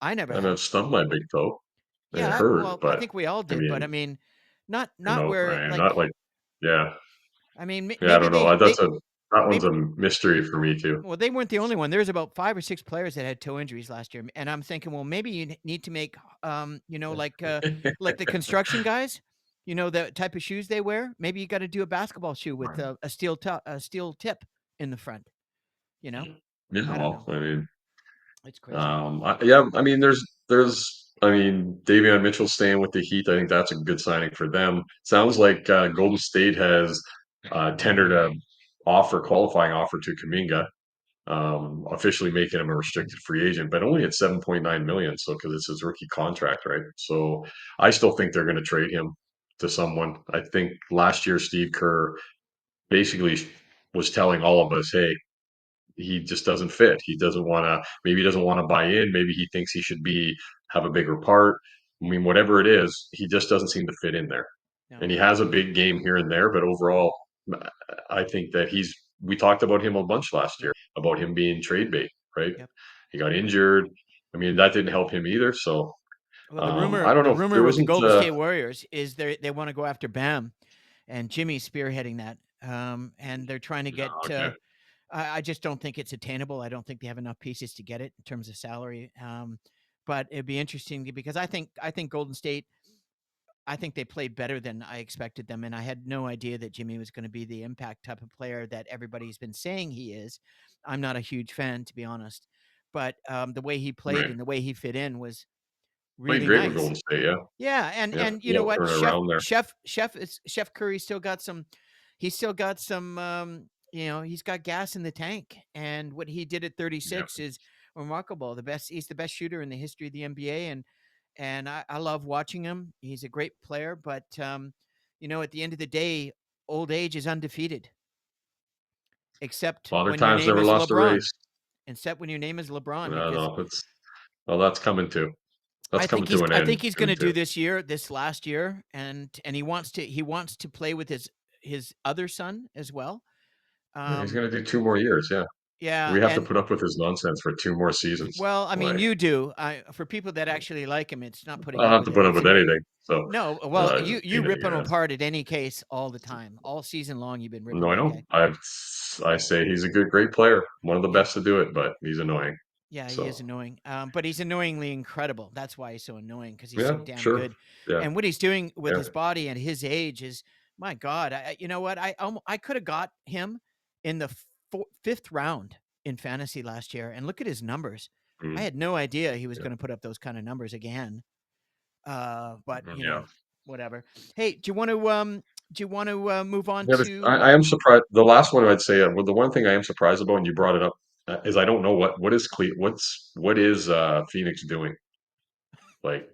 Speaker 1: I never
Speaker 2: And
Speaker 1: have.
Speaker 2: I've stubbed my big toe. It
Speaker 1: Yeah,
Speaker 2: hurt,
Speaker 1: well, I
Speaker 2: but
Speaker 1: think we all
Speaker 2: I
Speaker 1: did, but I
Speaker 2: mean,
Speaker 1: mean, not where
Speaker 2: I not
Speaker 1: like
Speaker 2: like, yeah,
Speaker 1: I mean,
Speaker 2: yeah. I don't know. That one's
Speaker 1: maybe
Speaker 2: a mystery for me too.
Speaker 1: well, they weren't the only one. There's about 5 or 6 players that had toe injuries last year, and I'm thinking, well, maybe you need to make, like the construction guys, you know, the type of shoes they wear. Maybe you got to do a basketball shoe with
Speaker 2: Right.
Speaker 1: a steel tip in the front. You know,
Speaker 2: Yeah.
Speaker 1: I don't
Speaker 2: Well,
Speaker 1: know.
Speaker 2: I mean,
Speaker 1: It's crazy.
Speaker 2: yeah. I mean, I mean, Davion Mitchell staying with the Heat. I think that's a good signing for them. Sounds like Golden State has tendered a qualifying offer to Kaminga, officially making him a restricted free agent, but only at 7.9 million. So because it's his rookie contract, right? So I still think they're going to trade him to someone. I think last year Steve Kerr basically was telling all of us, hey, he just doesn't fit. He doesn't want to. Maybe he doesn't want to buy in. Maybe he thinks he should have a bigger part. I mean, whatever it is, he just doesn't seem to fit in there.
Speaker 1: No.
Speaker 2: And he has a big game here and there, but overall, I think that he's. We talked about him a bunch last year
Speaker 1: Yep.
Speaker 2: about him being trade bait, right?
Speaker 1: Yep.
Speaker 2: He got injured. I mean, that didn't help him either. So
Speaker 1: Well,
Speaker 2: I don't
Speaker 1: the
Speaker 2: know.
Speaker 1: rumor
Speaker 2: There
Speaker 1: with the
Speaker 2: wasn't.
Speaker 1: Golden State Warriors is they want to go after Bam, and Jimmy's spearheading that. And they're trying to get.
Speaker 2: Okay,
Speaker 1: I just don't think it's attainable. I don't think they have enough pieces to get it in terms of salary. But it'd be interesting because I think Golden State. I think they played better than I expected them, and I had no idea that Jimmy was going to be the impact type of player that everybody's been saying he is. I'm not a huge fan, to be honest, but the way he played
Speaker 2: right.
Speaker 1: and the way he fit in was
Speaker 2: Played
Speaker 1: really
Speaker 2: great with
Speaker 1: nice.
Speaker 2: Golden State. Yeah,
Speaker 1: Yeah,
Speaker 2: yeah,
Speaker 1: and you
Speaker 2: yeah.
Speaker 1: know what?
Speaker 2: Turn it around there.
Speaker 1: Chef Curry still got some he's still got some he's got gas in the tank, and what he did at
Speaker 2: Yeah,
Speaker 1: 36 is remarkable. He's the best shooter in the history of the NBA, and I love watching him. He's a great player, but at the end of the day, old age is undefeated except
Speaker 2: Father
Speaker 1: when your
Speaker 2: Time's
Speaker 1: name
Speaker 2: never
Speaker 1: is
Speaker 2: lost a
Speaker 1: LeBron.
Speaker 2: race.
Speaker 1: Except when your name is LeBron
Speaker 2: No,
Speaker 1: because
Speaker 2: no, that's coming too. That's coming to an
Speaker 1: I
Speaker 2: end
Speaker 1: think he's going
Speaker 2: soon
Speaker 1: to do
Speaker 2: too.
Speaker 1: this last year, and he wants to play with his other son as well.
Speaker 2: Yeah, he's
Speaker 1: Um,
Speaker 2: gonna do 2 more years, yeah.
Speaker 1: yeah,
Speaker 2: We have to
Speaker 1: and
Speaker 2: put up with his nonsense for 2 more seasons.
Speaker 1: well, I mean,
Speaker 2: Like,
Speaker 1: you do. For people that actually like him, it's not
Speaker 2: I
Speaker 1: putting
Speaker 2: don't
Speaker 1: up
Speaker 2: have
Speaker 1: with
Speaker 2: to
Speaker 1: it.
Speaker 2: put up
Speaker 1: It's
Speaker 2: with anything. So,
Speaker 1: no. Well,
Speaker 2: he's a
Speaker 1: you
Speaker 2: pain in
Speaker 1: rip him
Speaker 2: the ass.
Speaker 1: apart at any case all the time, all season long. You've been ripping
Speaker 2: No, I
Speaker 1: that
Speaker 2: know.
Speaker 1: guy.
Speaker 2: I say he's a great player, one of the
Speaker 1: Yeah,
Speaker 2: best to do it, but he's annoying.
Speaker 1: yeah, he is
Speaker 2: So,
Speaker 1: annoying. But he's annoyingly incredible. That's why he's so annoying because he's so
Speaker 2: yeah,
Speaker 1: damn
Speaker 2: sure.
Speaker 1: good.
Speaker 2: Yeah,
Speaker 1: And what he's doing with
Speaker 2: yeah.
Speaker 1: his body at his age is My God, you know what? I could have got him in the fifth round in fantasy last year, and look at his numbers. I
Speaker 2: Mm,
Speaker 1: had no idea he was
Speaker 2: yeah,
Speaker 1: going to put up those kind of numbers again. But you
Speaker 2: yeah.
Speaker 1: know, whatever. Hey, do you want to move on
Speaker 2: Yeah,
Speaker 1: to?
Speaker 2: I am surprised. The last one I'd say, well, the one thing I am surprised about, and you brought it up, is I don't know what is Phoenix doing? Like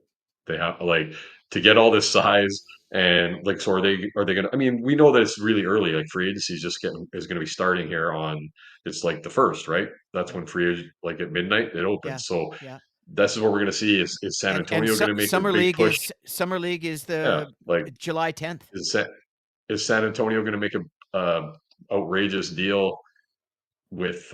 Speaker 2: they have like to get all this size and like so are they gonna I mean, we know that it's really early, like free agency is gonna be starting here on it's like the first, right? That's
Speaker 1: Yeah,
Speaker 2: when free agent like at midnight it
Speaker 1: yeah,
Speaker 2: opens. So
Speaker 1: yeah.
Speaker 2: this is what we're gonna see is San
Speaker 1: And
Speaker 2: Antonio gonna make a big push?
Speaker 1: Summer League is
Speaker 2: Yeah,
Speaker 1: the
Speaker 2: like
Speaker 1: July 10th.
Speaker 2: is San, is San Antonio gonna make a outrageous deal with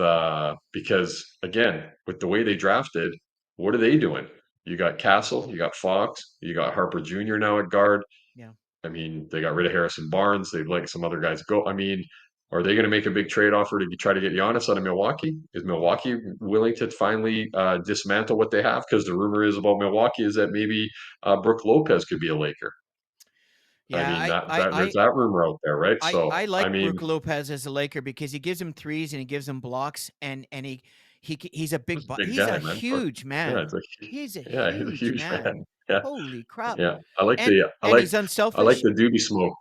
Speaker 2: because again, with the way they drafted, what are they doing? You got Castle, you got Fox, you got Harper Jr. now at guard.
Speaker 1: Yeah.
Speaker 2: I mean, they got rid of Harrison Barnes. They've let some other guys go. I mean, are they going to make a big trade offer to try to get Giannis out of Milwaukee? Is
Speaker 1: Yeah.
Speaker 2: Milwaukee willing to finally dismantle what they have? Because the rumor is about Milwaukee is that maybe Brooke Lopez could be a Laker. I
Speaker 1: Yeah,
Speaker 2: mean, that there's that rumor out there, right? So,
Speaker 1: I
Speaker 2: I
Speaker 1: like
Speaker 2: mean,
Speaker 1: Brook Lopez as a Laker because he gives him threes and he gives him blocks and he's a
Speaker 2: he's a big
Speaker 1: he's a
Speaker 2: guy, man.
Speaker 1: huge
Speaker 2: Yeah,
Speaker 1: man.
Speaker 2: it's like,
Speaker 1: He's a
Speaker 2: yeah, he's a
Speaker 1: huge
Speaker 2: huge
Speaker 1: man.
Speaker 2: man. Yeah,
Speaker 1: Holy crap.
Speaker 2: yeah.
Speaker 1: And he's
Speaker 2: I like
Speaker 1: unselfish.
Speaker 2: the doobie smoke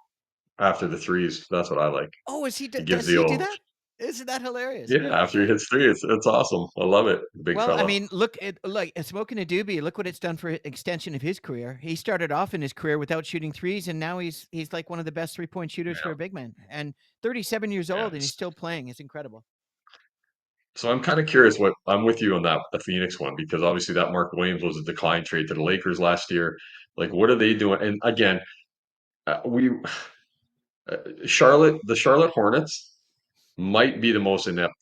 Speaker 2: after the threes. That's what I like.
Speaker 1: Oh,
Speaker 2: He gives
Speaker 1: does
Speaker 2: the
Speaker 1: he do
Speaker 2: old
Speaker 1: that? Isn't that hilarious?
Speaker 2: yeah, after he hits three, it's awesome. I love it, big
Speaker 1: Well, I
Speaker 2: fella.
Speaker 1: mean, look at like smoking a doobie. Look what it's done for extension of his career. He started off in his career without shooting threes, and now he's like one of the best 3-point shooters for
Speaker 2: Yeah,
Speaker 1: a big man. And 37 years
Speaker 2: yeah.
Speaker 1: old, and he's still playing. It's incredible.
Speaker 2: So I'm kind of curious what I'm with you on that the Phoenix one because obviously that Mark Williams was a decline trade to the Lakers last year. Like, what are they doing? And again, we the Charlotte Hornets might be the most inept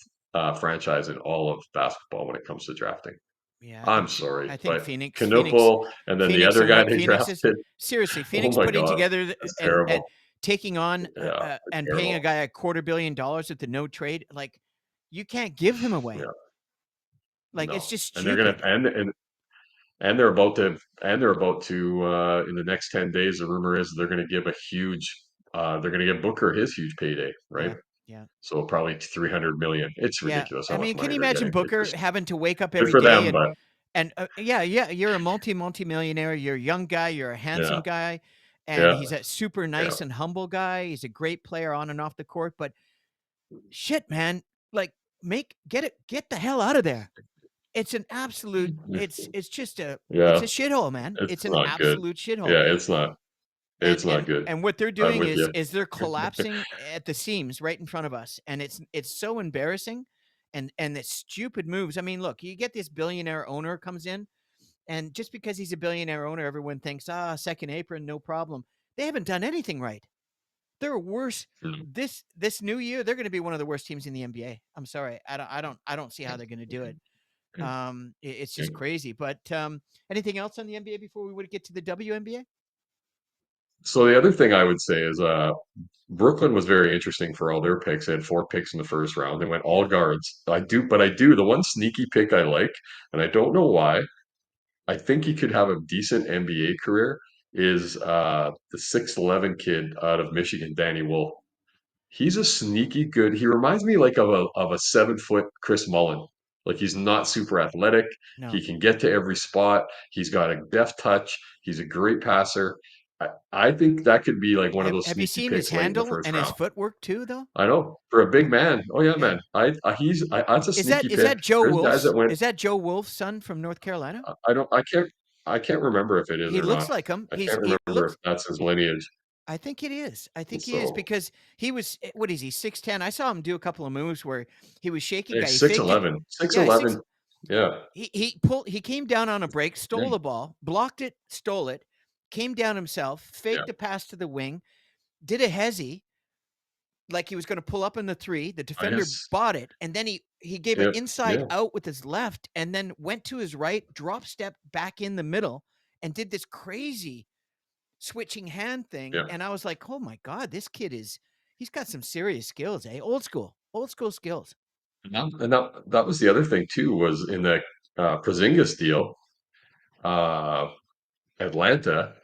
Speaker 2: franchise in all of basketball when it comes to drafting.
Speaker 1: Yeah,
Speaker 2: I'm sorry,
Speaker 1: I think
Speaker 2: but Knupel and then the
Speaker 1: Phoenix
Speaker 2: other
Speaker 1: and
Speaker 2: guy
Speaker 1: what
Speaker 2: they
Speaker 1: Phoenix is
Speaker 2: drafted.
Speaker 1: seriously
Speaker 2: Oh
Speaker 1: Phoenix
Speaker 2: my
Speaker 1: putting
Speaker 2: God,
Speaker 1: together
Speaker 2: it's
Speaker 1: and
Speaker 2: terrible.
Speaker 1: taking on
Speaker 2: Yeah, it's
Speaker 1: and paying a
Speaker 2: terrible.
Speaker 1: guy $250 at the no trade, like you can't give him away.
Speaker 2: Yeah,
Speaker 1: Like it's
Speaker 2: no,
Speaker 1: just
Speaker 2: and they're gonna
Speaker 1: stupid.
Speaker 2: and they're about to in the next 10 days the rumor is they're going to give a huge they're going to give Booker his huge payday, right?
Speaker 1: Yeah, yeah,
Speaker 2: So probably 300 million. It's
Speaker 1: yeah.
Speaker 2: ridiculous how
Speaker 1: I
Speaker 2: much
Speaker 1: mean, can
Speaker 2: money
Speaker 1: you
Speaker 2: they're
Speaker 1: imagine
Speaker 2: getting. It's
Speaker 1: Booker
Speaker 2: just
Speaker 1: having to wake up
Speaker 2: good
Speaker 1: every
Speaker 2: for
Speaker 1: day
Speaker 2: them, but
Speaker 1: and yeah, yeah, you're a multi-millionaire. You're a young guy. You're a handsome
Speaker 2: yeah,
Speaker 1: guy, and
Speaker 2: yeah,
Speaker 1: he's a super
Speaker 2: yeah,
Speaker 1: nice and humble guy. He's a great player on and off the court, but shit, man, like get the hell out of there. It's an absolute it's just it's
Speaker 2: yeah.
Speaker 1: a shithole, man.
Speaker 2: It's
Speaker 1: It's an
Speaker 2: not good.
Speaker 1: absolute shithole.
Speaker 2: Yeah, it's not good.
Speaker 1: And what they're
Speaker 2: I'm
Speaker 1: doing
Speaker 2: with you.
Speaker 1: is they're collapsing at the seams right in front of us. And it's so embarrassing and the stupid moves. I mean, look, you get this billionaire owner comes in and just because he's a billionaire owner, everyone thinks, second apron, no problem. They haven't done anything right. They're worse.
Speaker 2: Mm,
Speaker 1: This new year, they're going to be one of the worst teams in the NBA. I'm sorry, I don't see how they're going to do it. It's just
Speaker 2: mm.
Speaker 1: crazy. But anything else on the NBA before we would get to the WNBA?
Speaker 2: So the other thing I would say is Brooklyn was very interesting for all their picks. They had four picks in the first round. They went all
Speaker 1: Yeah,
Speaker 2: guards. I do the one sneaky pick I like, and I don't know why. I think he could have a decent NBA career. Is the 6'11" kid out of Michigan, Danny Wolf. He's a sneaky good. He reminds me like of a 7 foot Chris Mullen. Like he's not super athletic.
Speaker 1: no.
Speaker 2: He can get to every spot. He's got a deft touch. He's a great passer. I think that could be like one of those
Speaker 1: Have you
Speaker 2: sneaky
Speaker 1: seen his
Speaker 2: picks late in the
Speaker 1: handle
Speaker 2: first
Speaker 1: and his
Speaker 2: round.
Speaker 1: footwork too, though?
Speaker 2: I know for a big
Speaker 1: Yeah,
Speaker 2: man. Oh yeah,
Speaker 1: yeah.
Speaker 2: man. That's a sneaky pick. There's guys that went.
Speaker 1: Is that Joe Wolf's son from North Carolina?
Speaker 2: I don't. I can't remember if it is
Speaker 1: He
Speaker 2: or
Speaker 1: looks
Speaker 2: not.
Speaker 1: like him.
Speaker 2: I can't
Speaker 1: He
Speaker 2: remember if
Speaker 1: looks.
Speaker 2: that's his lineage.
Speaker 1: I think it is. I
Speaker 2: And
Speaker 1: think he is
Speaker 2: so
Speaker 1: because he was. What is he? 6'10". I saw him do a couple of moves where he was shaking
Speaker 2: hey,
Speaker 1: guy. He faked it.
Speaker 2: 6'11", six
Speaker 1: Yeah,
Speaker 2: eleven. Yeah,
Speaker 1: he pulled. He came down on a break,
Speaker 2: yeah,
Speaker 1: stole the ball, blocked it, stole it, came down himself,
Speaker 2: yeah.
Speaker 1: faked a pass to the wing, did a hezzy, like he was going to pull up in the three. The
Speaker 2: I
Speaker 1: defender
Speaker 2: guess.
Speaker 1: bought it, and then he gave it
Speaker 2: Yeah,
Speaker 1: inside
Speaker 2: yeah,
Speaker 1: out with his left, and then went to his right, drop step back in the middle, and did this crazy switching hand thing.
Speaker 2: yeah.
Speaker 1: And I was like, oh my god, this kid is he's got some serious skills, eh? Old school skills.
Speaker 2: And that was the other thing too was in the Porzingis deal. Uh, Atlanta.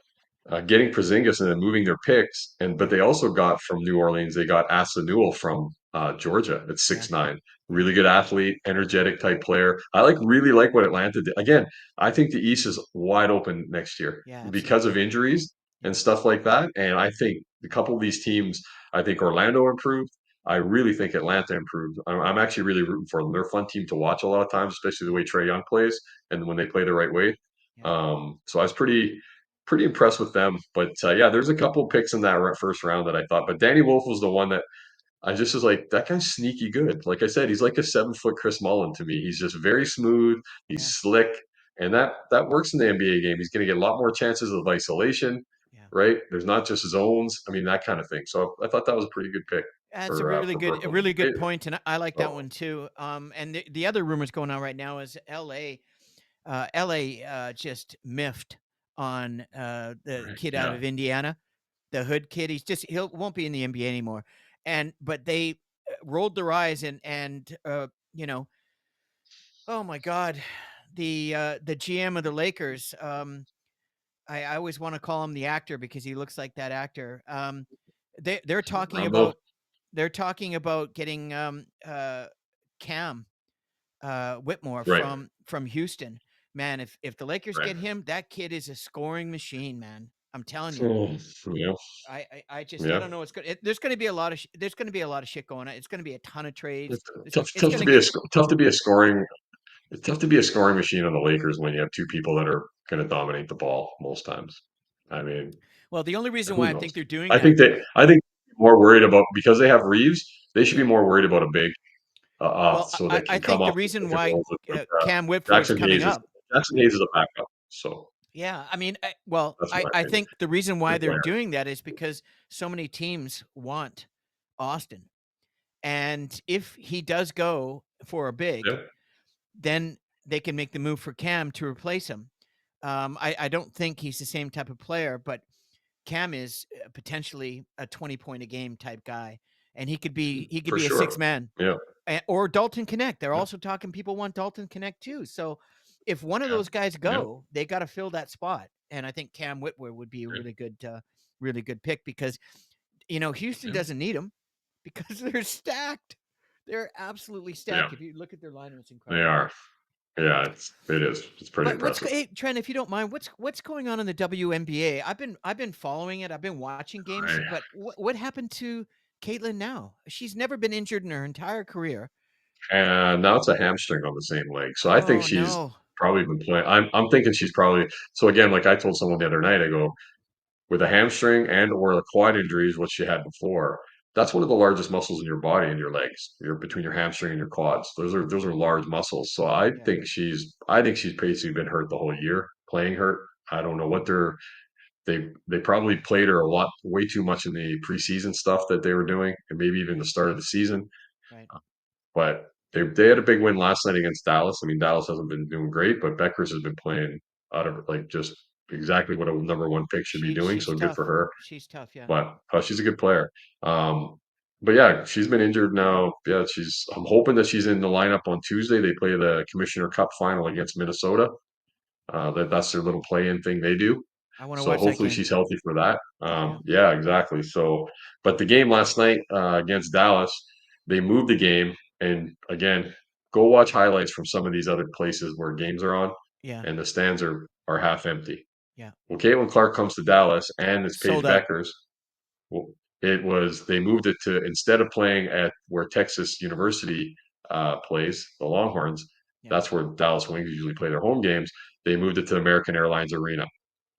Speaker 2: getting Porzingis and then moving their picks, but
Speaker 1: Yeah,
Speaker 2: they also got from New Orleans. They got Asa Newell from Georgia at
Speaker 1: yeah,
Speaker 2: 6'9",
Speaker 1: yeah,
Speaker 2: really good athlete, energetic type player. I really like what Atlanta did. Again, I think the East is wide open next year
Speaker 1: yeah,
Speaker 2: because of
Speaker 1: absolutely.
Speaker 2: injuries
Speaker 1: Yeah,
Speaker 2: and stuff like that. And I think a couple of these teams, I think Orlando improved. I really think Atlanta improved. I'm actually really rooting for them. They're a fun team to watch a lot of times, especially the way Trae Young plays and when they play the right way.
Speaker 1: yeah.
Speaker 2: So I was pretty impressed with them. But yeah, there's a couple picks in that first round that I thought. But Danny Wolf was the one that I just was like, that guy's sneaky good. Like I said, he's like a 7 foot Chris Mullen to me. He's just very smooth. He's
Speaker 1: Yeah,
Speaker 2: slick, and that works in the NBA game. He's going to get a lot more chances of isolation,
Speaker 1: yeah.
Speaker 2: right? There's not just zones. I mean, that kind of thing. So I thought that was a pretty good pick
Speaker 1: That's
Speaker 2: for
Speaker 1: a
Speaker 2: Brooklyn.
Speaker 1: really good point, and I like that
Speaker 2: Oh,
Speaker 1: one too. And the other rumors going on right now is L.A. L.A. Just miffed on the
Speaker 2: right.
Speaker 1: kid out
Speaker 2: Yeah.
Speaker 1: of Indiana, the hood kid. He'll won't be in the NBA anymore. And but they rolled their eyes and you know, oh my God, the GM of the Lakers. I always want to call him the actor because he looks like that actor. They're talking
Speaker 2: Rondo.
Speaker 1: about getting Cam Whitmore
Speaker 2: Right.
Speaker 1: from Houston. Man, if the Lakers
Speaker 2: Right.
Speaker 1: get him, that kid is a scoring machine, man. I'm telling you.
Speaker 2: Oh, yeah.
Speaker 1: I
Speaker 2: Yeah.
Speaker 1: don't know what's good. There's going to be a lot of there's going to be a lot of shit going on. It's going to be a ton of trades.
Speaker 2: It's tough.
Speaker 1: It's going to get
Speaker 2: Tough to be a scoring. It's tough to be a scoring machine on the Lakers when you have two people that are going to dominate the ball most times. I mean,
Speaker 1: well. The only reason
Speaker 2: who
Speaker 1: why I think
Speaker 2: knows?
Speaker 1: they're doing
Speaker 2: I
Speaker 1: that,
Speaker 2: think I think more worried about because they have Reeves. They should be
Speaker 1: yeah.
Speaker 2: more worried about a big,
Speaker 1: Well,
Speaker 2: so
Speaker 1: I,
Speaker 2: they
Speaker 1: I
Speaker 2: can come
Speaker 1: think the
Speaker 2: off the
Speaker 1: reason
Speaker 2: pick and
Speaker 1: why
Speaker 2: rolls with
Speaker 1: Cam Whitford's
Speaker 2: Jackson
Speaker 1: coming
Speaker 2: Hayes is
Speaker 1: up,
Speaker 2: a backup. So
Speaker 1: yeah. I mean, well,
Speaker 2: that's my
Speaker 1: I
Speaker 2: opinion.
Speaker 1: think the reason why
Speaker 2: Good
Speaker 1: they're
Speaker 2: player.
Speaker 1: doing that is because so many teams want Austin, and if he does go for a big,
Speaker 2: Yeah,
Speaker 1: then they can make the move for Cam to replace him. I don't think he's the same type of player, but Cam is potentially a 20-point a game type guy, and he could
Speaker 2: for
Speaker 1: be a six
Speaker 2: sure.
Speaker 1: man
Speaker 2: Yeah,
Speaker 1: or Dalton Connect. They're
Speaker 2: yeah,
Speaker 1: also talking people want Dalton Connect too. So if one of
Speaker 2: yeah,
Speaker 1: those guys
Speaker 2: yeah.
Speaker 1: go, they got to fill that spot, and I think Cam Whitwer would be a really good pick because Houston
Speaker 2: Yeah,
Speaker 1: doesn't need him because they're stacked. They're absolutely
Speaker 2: yeah,
Speaker 1: stacked. If you look at their lineup, it's
Speaker 2: they
Speaker 1: incredible.
Speaker 2: are. Yeah, it is. It's pretty
Speaker 1: But
Speaker 2: impressive.
Speaker 1: hey, Trent, if you don't mind, what's going on in the WNBA? I've been following it. I've been watching games,
Speaker 2: I,
Speaker 1: but what happened to Caitlin now? She's never been injured in her entire career.
Speaker 2: and now it's a hamstring on the same leg. So I think
Speaker 1: Oh
Speaker 2: she's
Speaker 1: no.
Speaker 2: probably been playing. I'm thinking she's probably. So again, like I told someone the other night, I go with a hamstring and or a quad injury is what she had before. That's one of the largest muscles in your body and your legs. You're between your hamstring and your quads. Those are large muscles. So
Speaker 1: Yeah,
Speaker 2: I think she's basically been hurt the whole year, playing hurt. I don't know what they probably played her a lot way too much in the preseason stuff that they were doing, and maybe even
Speaker 1: yeah,
Speaker 2: the start of the season.
Speaker 1: right.
Speaker 2: But they had a big win last night against Dallas. I mean, Dallas hasn't been doing great, but Beckers has been playing out of like just exactly what a number one pick should be doing.
Speaker 1: She's
Speaker 2: So good for
Speaker 1: tough.
Speaker 2: her.
Speaker 1: She's tough. Yeah,
Speaker 2: But she's a good player. Um, but yeah, she's been injured now. Yeah, she's. I'm hoping that she's in the lineup on Tuesday. They play the Commissioner Cup final against Minnesota. That's their little play-in thing they do.
Speaker 1: I want to
Speaker 2: So
Speaker 1: watch that
Speaker 2: hopefully
Speaker 1: game.
Speaker 2: she's healthy for that.
Speaker 1: Yeah,
Speaker 2: Yeah, exactly. So, but the game last night against Dallas, they moved the game, and again, go watch highlights from some of these other places where games are on,
Speaker 1: yeah,
Speaker 2: and the stands are half empty.
Speaker 1: yeah.
Speaker 2: Well, Caitlin Clark comes to Dallas, and it's
Speaker 1: Sold
Speaker 2: Paige
Speaker 1: out.
Speaker 2: Beckers. Well, they moved it to instead of playing at where Texas University plays, the Longhorns.
Speaker 1: Yeah,
Speaker 2: That's where Dallas Wings usually play their home games. They moved it to American Airlines Arena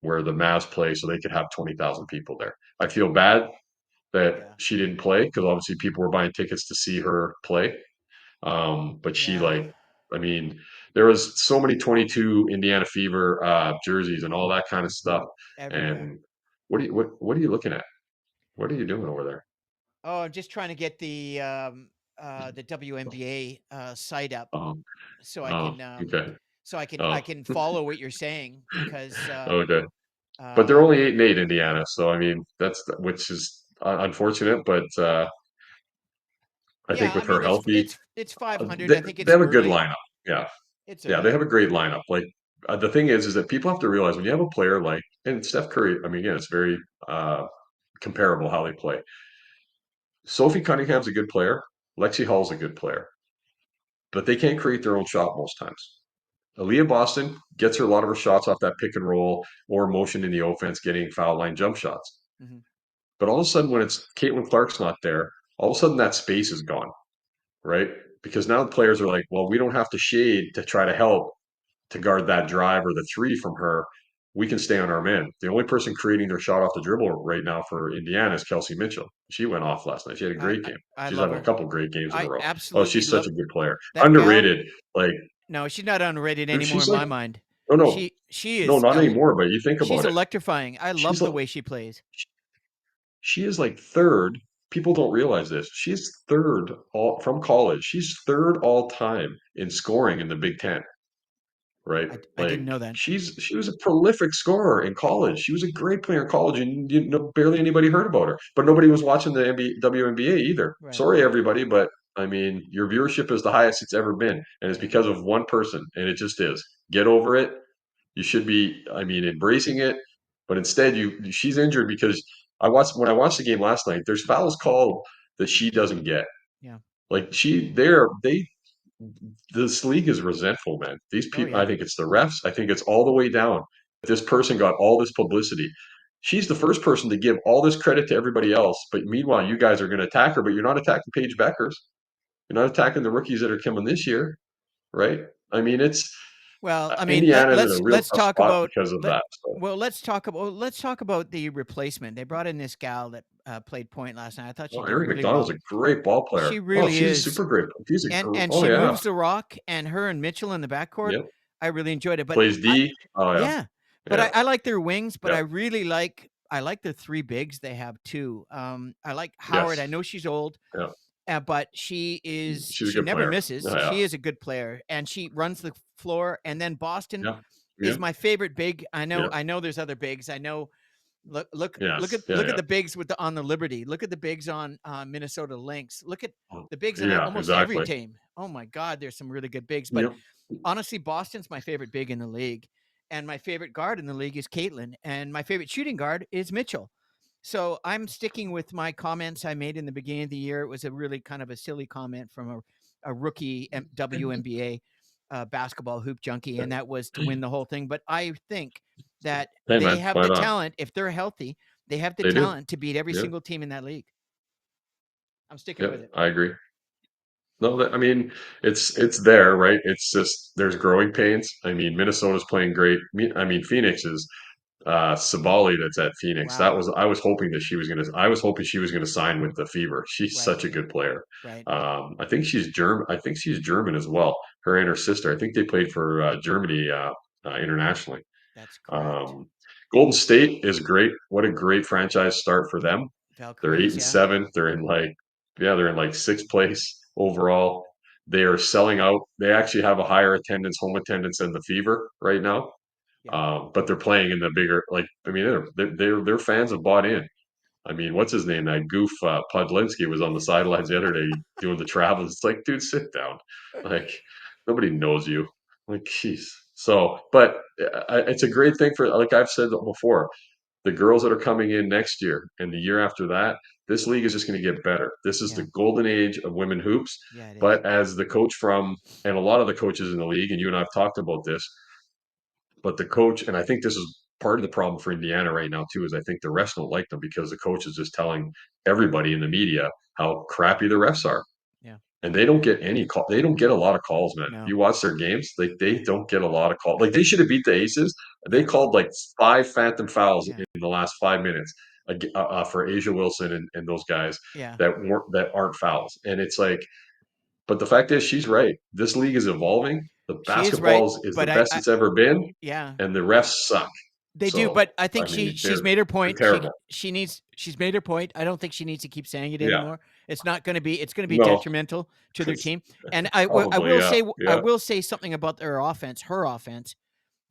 Speaker 2: where the Mavs play, so they could have 20,000 people there. I feel bad that
Speaker 1: yeah,
Speaker 2: she didn't play because obviously people were buying tickets to see her play. But she
Speaker 1: yeah.
Speaker 2: I mean, there was so many 22 Indiana Fever jerseys and all that kind of stuff.
Speaker 1: Everywhere.
Speaker 2: And what are you looking at? What are you doing over there?
Speaker 1: Oh, I'm just trying to get the WNBA site up
Speaker 2: Um,
Speaker 1: so I
Speaker 2: oh,
Speaker 1: can
Speaker 2: okay.
Speaker 1: I
Speaker 2: Oh,
Speaker 1: can follow what you're saying because
Speaker 2: okay. But they're
Speaker 1: uh
Speaker 2: only 8-8 Indiana, so I mean that's which is unfortunate. But I think
Speaker 1: yeah, I
Speaker 2: with her
Speaker 1: mean
Speaker 2: healthy,
Speaker 1: it's 500.
Speaker 2: they
Speaker 1: I think
Speaker 2: they
Speaker 1: it's
Speaker 2: have a good
Speaker 1: early.
Speaker 2: lineup. Yeah,
Speaker 1: It's
Speaker 2: yeah, they
Speaker 1: early.
Speaker 2: have a great lineup. Like the thing is that people have to realize when you have a player like, and Steph Curry, I mean, again, it's very comparable how they play. Sophie Cunningham's a good player. Lexi Hall's a good player, but they can't create their own shot most times. Aaliyah Boston gets her a lot of her shots off that pick and roll or motion in the offense, getting foul line jump shots.
Speaker 1: Hmm.
Speaker 2: But all of a sudden, when it's Caitlin Clark's not there, all of a sudden that space is gone, right? Because now the players are like, well, we don't have to shade to try to help to guard that drive or the three from her. We can stay on our man. The only person creating their shot off the dribble right now for Indiana is Kelsey Mitchell. She went off last night. She had a
Speaker 1: I,
Speaker 2: great
Speaker 1: I
Speaker 2: game.
Speaker 1: I
Speaker 2: She's
Speaker 1: love
Speaker 2: having a
Speaker 1: her.
Speaker 2: couple great games in a
Speaker 1: I
Speaker 2: row. Oh,
Speaker 1: absolutely
Speaker 2: she's such
Speaker 1: love
Speaker 2: a good player.
Speaker 1: that gal.
Speaker 2: Underrated. Like,
Speaker 1: No, she's not underrated anymore
Speaker 2: she's
Speaker 1: in
Speaker 2: like,
Speaker 1: my mind.
Speaker 2: no, no,
Speaker 1: She
Speaker 2: no,
Speaker 1: is
Speaker 2: not anymore. But you think
Speaker 1: she's
Speaker 2: about it.
Speaker 1: electrifying. I
Speaker 2: She's
Speaker 1: love the
Speaker 2: like,
Speaker 1: way she plays.
Speaker 2: she is like third. People don't realize this. She's third all from college. She's third all time in scoring in the Big Ten. Right?
Speaker 1: I didn't
Speaker 2: Like
Speaker 1: know that.
Speaker 2: she was a prolific scorer in college. She was a great player in college, and you know, barely anybody heard about her. But nobody was watching the WNBA either.
Speaker 1: Right.
Speaker 2: Sorry, everybody, but I mean, your viewership is the highest it's ever been, and it's
Speaker 1: Yeah.
Speaker 2: because of one person, and it just is. Get over it. You should be, I mean, embracing it. But instead, she's injured because I watched the game last night. There's fouls called that she doesn't get.
Speaker 1: Yeah.
Speaker 2: Like they this league is resentful, man. These
Speaker 1: Oh
Speaker 2: people,
Speaker 1: yeah.
Speaker 2: I think it's the refs. I think it's all the way down. This person got all this publicity. She's the first person to give all this credit to everybody else. But meanwhile, you guys are going to attack her, but you're not attacking Paige Beckers. You're not attacking the rookies that are coming this year, right? I mean, it's
Speaker 1: Well, I mean,
Speaker 2: Indiana's in a real
Speaker 1: let's
Speaker 2: tough
Speaker 1: talk
Speaker 2: spot
Speaker 1: about
Speaker 2: because of
Speaker 1: let
Speaker 2: that. So,
Speaker 1: let's talk about the replacement. They brought in this gal that played point last night. I thought she
Speaker 2: oh,
Speaker 1: did
Speaker 2: Erin
Speaker 1: really
Speaker 2: McDonald's
Speaker 1: well.
Speaker 2: a great ball player.
Speaker 1: She
Speaker 2: Oh,
Speaker 1: really
Speaker 2: she's a
Speaker 1: is,
Speaker 2: super great. She's a
Speaker 1: and
Speaker 2: oh
Speaker 1: she
Speaker 2: yeah,
Speaker 1: moves the rock. And her and Mitchell in the backcourt,
Speaker 2: yep.
Speaker 1: I really enjoyed it. But
Speaker 2: Plays
Speaker 1: I,
Speaker 2: D. Oh yeah,
Speaker 1: yeah, but
Speaker 2: yeah,
Speaker 1: I like their wings. But
Speaker 2: yeah.
Speaker 1: I like the three bigs they have too. I like Howard.
Speaker 2: Yes,
Speaker 1: I know she's old,
Speaker 2: yeah.
Speaker 1: but
Speaker 2: She's a
Speaker 1: she
Speaker 2: good
Speaker 1: never
Speaker 2: player.
Speaker 1: misses.
Speaker 2: Oh yeah,
Speaker 1: She is a good player, and she runs the floor. And then Boston
Speaker 2: yeah, yeah,
Speaker 1: is my favorite big.
Speaker 2: yeah.
Speaker 1: I know there's other bigs. I know
Speaker 2: Yes, yeah,
Speaker 1: look at
Speaker 2: yeah.
Speaker 1: the bigs with the on the Liberty. Look at the bigs on Minnesota Lynx. Look at
Speaker 2: Oh,
Speaker 1: the bigs on
Speaker 2: yeah,
Speaker 1: almost every
Speaker 2: exactly.
Speaker 1: team. Oh my God, there's some really good bigs. But
Speaker 2: Yep.
Speaker 1: honestly, Boston's my favorite big in the league, and my favorite guard in the league is Caitlin, and my favorite shooting guard is Mitchell. So I'm sticking with my comments I made in the beginning of the year. It was a really kind of a silly comment from a rookie WNBA basketball hoop junkie, and that was to win the whole thing. But I think that
Speaker 2: Hey,
Speaker 1: they
Speaker 2: man,
Speaker 1: have the
Speaker 2: right on.
Speaker 1: talent. If they're healthy, they have the
Speaker 2: They do.
Speaker 1: talent to beat every
Speaker 2: Yeah,
Speaker 1: single team in that league. I'm sticking with
Speaker 2: yep,
Speaker 1: it.
Speaker 2: I agree. No, I mean, it's there, right? It's just there's growing pains. I mean, Minnesota's playing great. I mean, Phoenix is Sabali that's at Phoenix. That
Speaker 1: Wow.
Speaker 2: was I was hoping that she was gonna I was hoping she was gonna sign with the Fever. She's
Speaker 1: Right.
Speaker 2: such a good player.
Speaker 1: Right.
Speaker 2: I think she's German. I think she's German as well. Her and her sister. I think they played for Germany internationally.
Speaker 1: That's correct.
Speaker 2: Um, Golden State is great. What a great franchise start for them. They're eight
Speaker 1: Valkyries.
Speaker 2: and
Speaker 1: Yeah.
Speaker 2: seven. They're in like sixth place overall. They are selling out. They actually have a higher home attendance than the Fever right now.
Speaker 1: Yeah.
Speaker 2: But they're playing in the bigger, like I mean, their fans have bought in. I mean, what's his name? That goof Podlinski was on the sidelines the other day doing the travel. It's like, dude, sit down. Like nobody knows you. Like, jeez. So, but it's a great thing for, like I've said before, the girls that are coming in next year and the year after that. This league is just going to get better. This is
Speaker 1: Yeah.
Speaker 2: the golden age of women hoops.
Speaker 1: Yeah. It is.
Speaker 2: But as the coach from, and a lot of the coaches in the league, and you and I have talked about this, but the coach, and I think this is part of the problem for Indiana right now too, is I think the refs don't like them because the coach is just telling everybody in the media how crappy the refs are.
Speaker 1: Yeah.
Speaker 2: And they don't get any call. They don't get a lot of calls, man.
Speaker 1: No.
Speaker 2: You watch their games, they
Speaker 1: Yeah.
Speaker 2: don't get a lot of calls. Like they should have beat the Aces. They
Speaker 1: Yeah.
Speaker 2: called like five phantom fouls
Speaker 1: Yeah.
Speaker 2: in the last 5 minutes for Asia Wilson and those guys
Speaker 1: Yeah.
Speaker 2: that aren't fouls. And it's like, but the fact is, she's right. This league is evolving. The
Speaker 1: She is right.
Speaker 2: basketball is the
Speaker 1: But
Speaker 2: best
Speaker 1: I
Speaker 2: it's ever been,
Speaker 1: yeah.
Speaker 2: and the refs suck.
Speaker 1: They do,
Speaker 2: So
Speaker 1: but I think
Speaker 2: I mean,
Speaker 1: she's made her
Speaker 2: they're
Speaker 1: point.
Speaker 2: terrible.
Speaker 1: She's made her point. I don't think she needs to keep saying it
Speaker 2: Yeah.
Speaker 1: anymore. It's going to be
Speaker 2: No.
Speaker 1: detrimental to their
Speaker 2: It's
Speaker 1: team. And I
Speaker 2: probably,
Speaker 1: will
Speaker 2: yeah.
Speaker 1: say
Speaker 2: Yeah.
Speaker 1: something about their offense, her offense,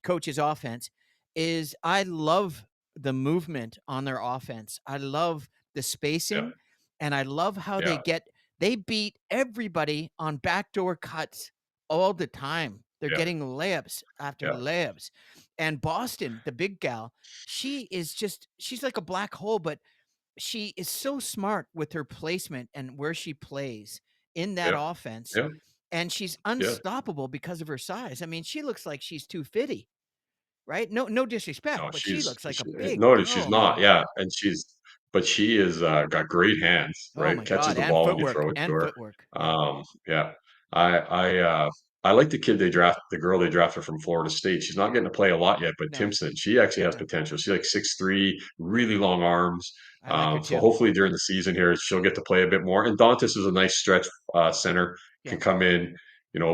Speaker 1: coach's offense is I love the movement on their offense. I love the
Speaker 2: Yeah.
Speaker 1: spacing, and I love how
Speaker 2: Yeah.
Speaker 1: they beat everybody on backdoor cuts all the time. They're
Speaker 2: Yeah.
Speaker 1: getting layups after
Speaker 2: Yeah.
Speaker 1: layups. And Boston, the big gal, she's like a black hole, but she is so smart with her placement and where she plays in that
Speaker 2: Yeah.
Speaker 1: offense.
Speaker 2: Yeah.
Speaker 1: And she's
Speaker 2: Yeah.
Speaker 1: unstoppable because of her size. I mean, she looks like she's 250, right? No disrespect,
Speaker 2: No,
Speaker 1: but she looks like a big
Speaker 2: no, she's
Speaker 1: girl,
Speaker 2: not.
Speaker 1: man.
Speaker 2: Yeah, and but she is got great hands,
Speaker 1: Oh
Speaker 2: right?
Speaker 1: my
Speaker 2: Catches
Speaker 1: god,
Speaker 2: the
Speaker 1: and
Speaker 2: ball when you
Speaker 1: footwork,
Speaker 2: throw it to
Speaker 1: and
Speaker 2: her.
Speaker 1: footwork. Yeah.
Speaker 2: Yeah, I I uh, I like the girl they drafted from Florida State. She's not getting to play a lot yet, but
Speaker 1: No.
Speaker 2: Timpson, she actually has
Speaker 1: Yeah.
Speaker 2: potential. She's like 6'3", really long arms.
Speaker 1: I like her
Speaker 2: So
Speaker 1: too.
Speaker 2: hopefully during the season here, she'll get to play a bit more. And Dantas is a nice stretch center,
Speaker 1: Yeah.
Speaker 2: can come in,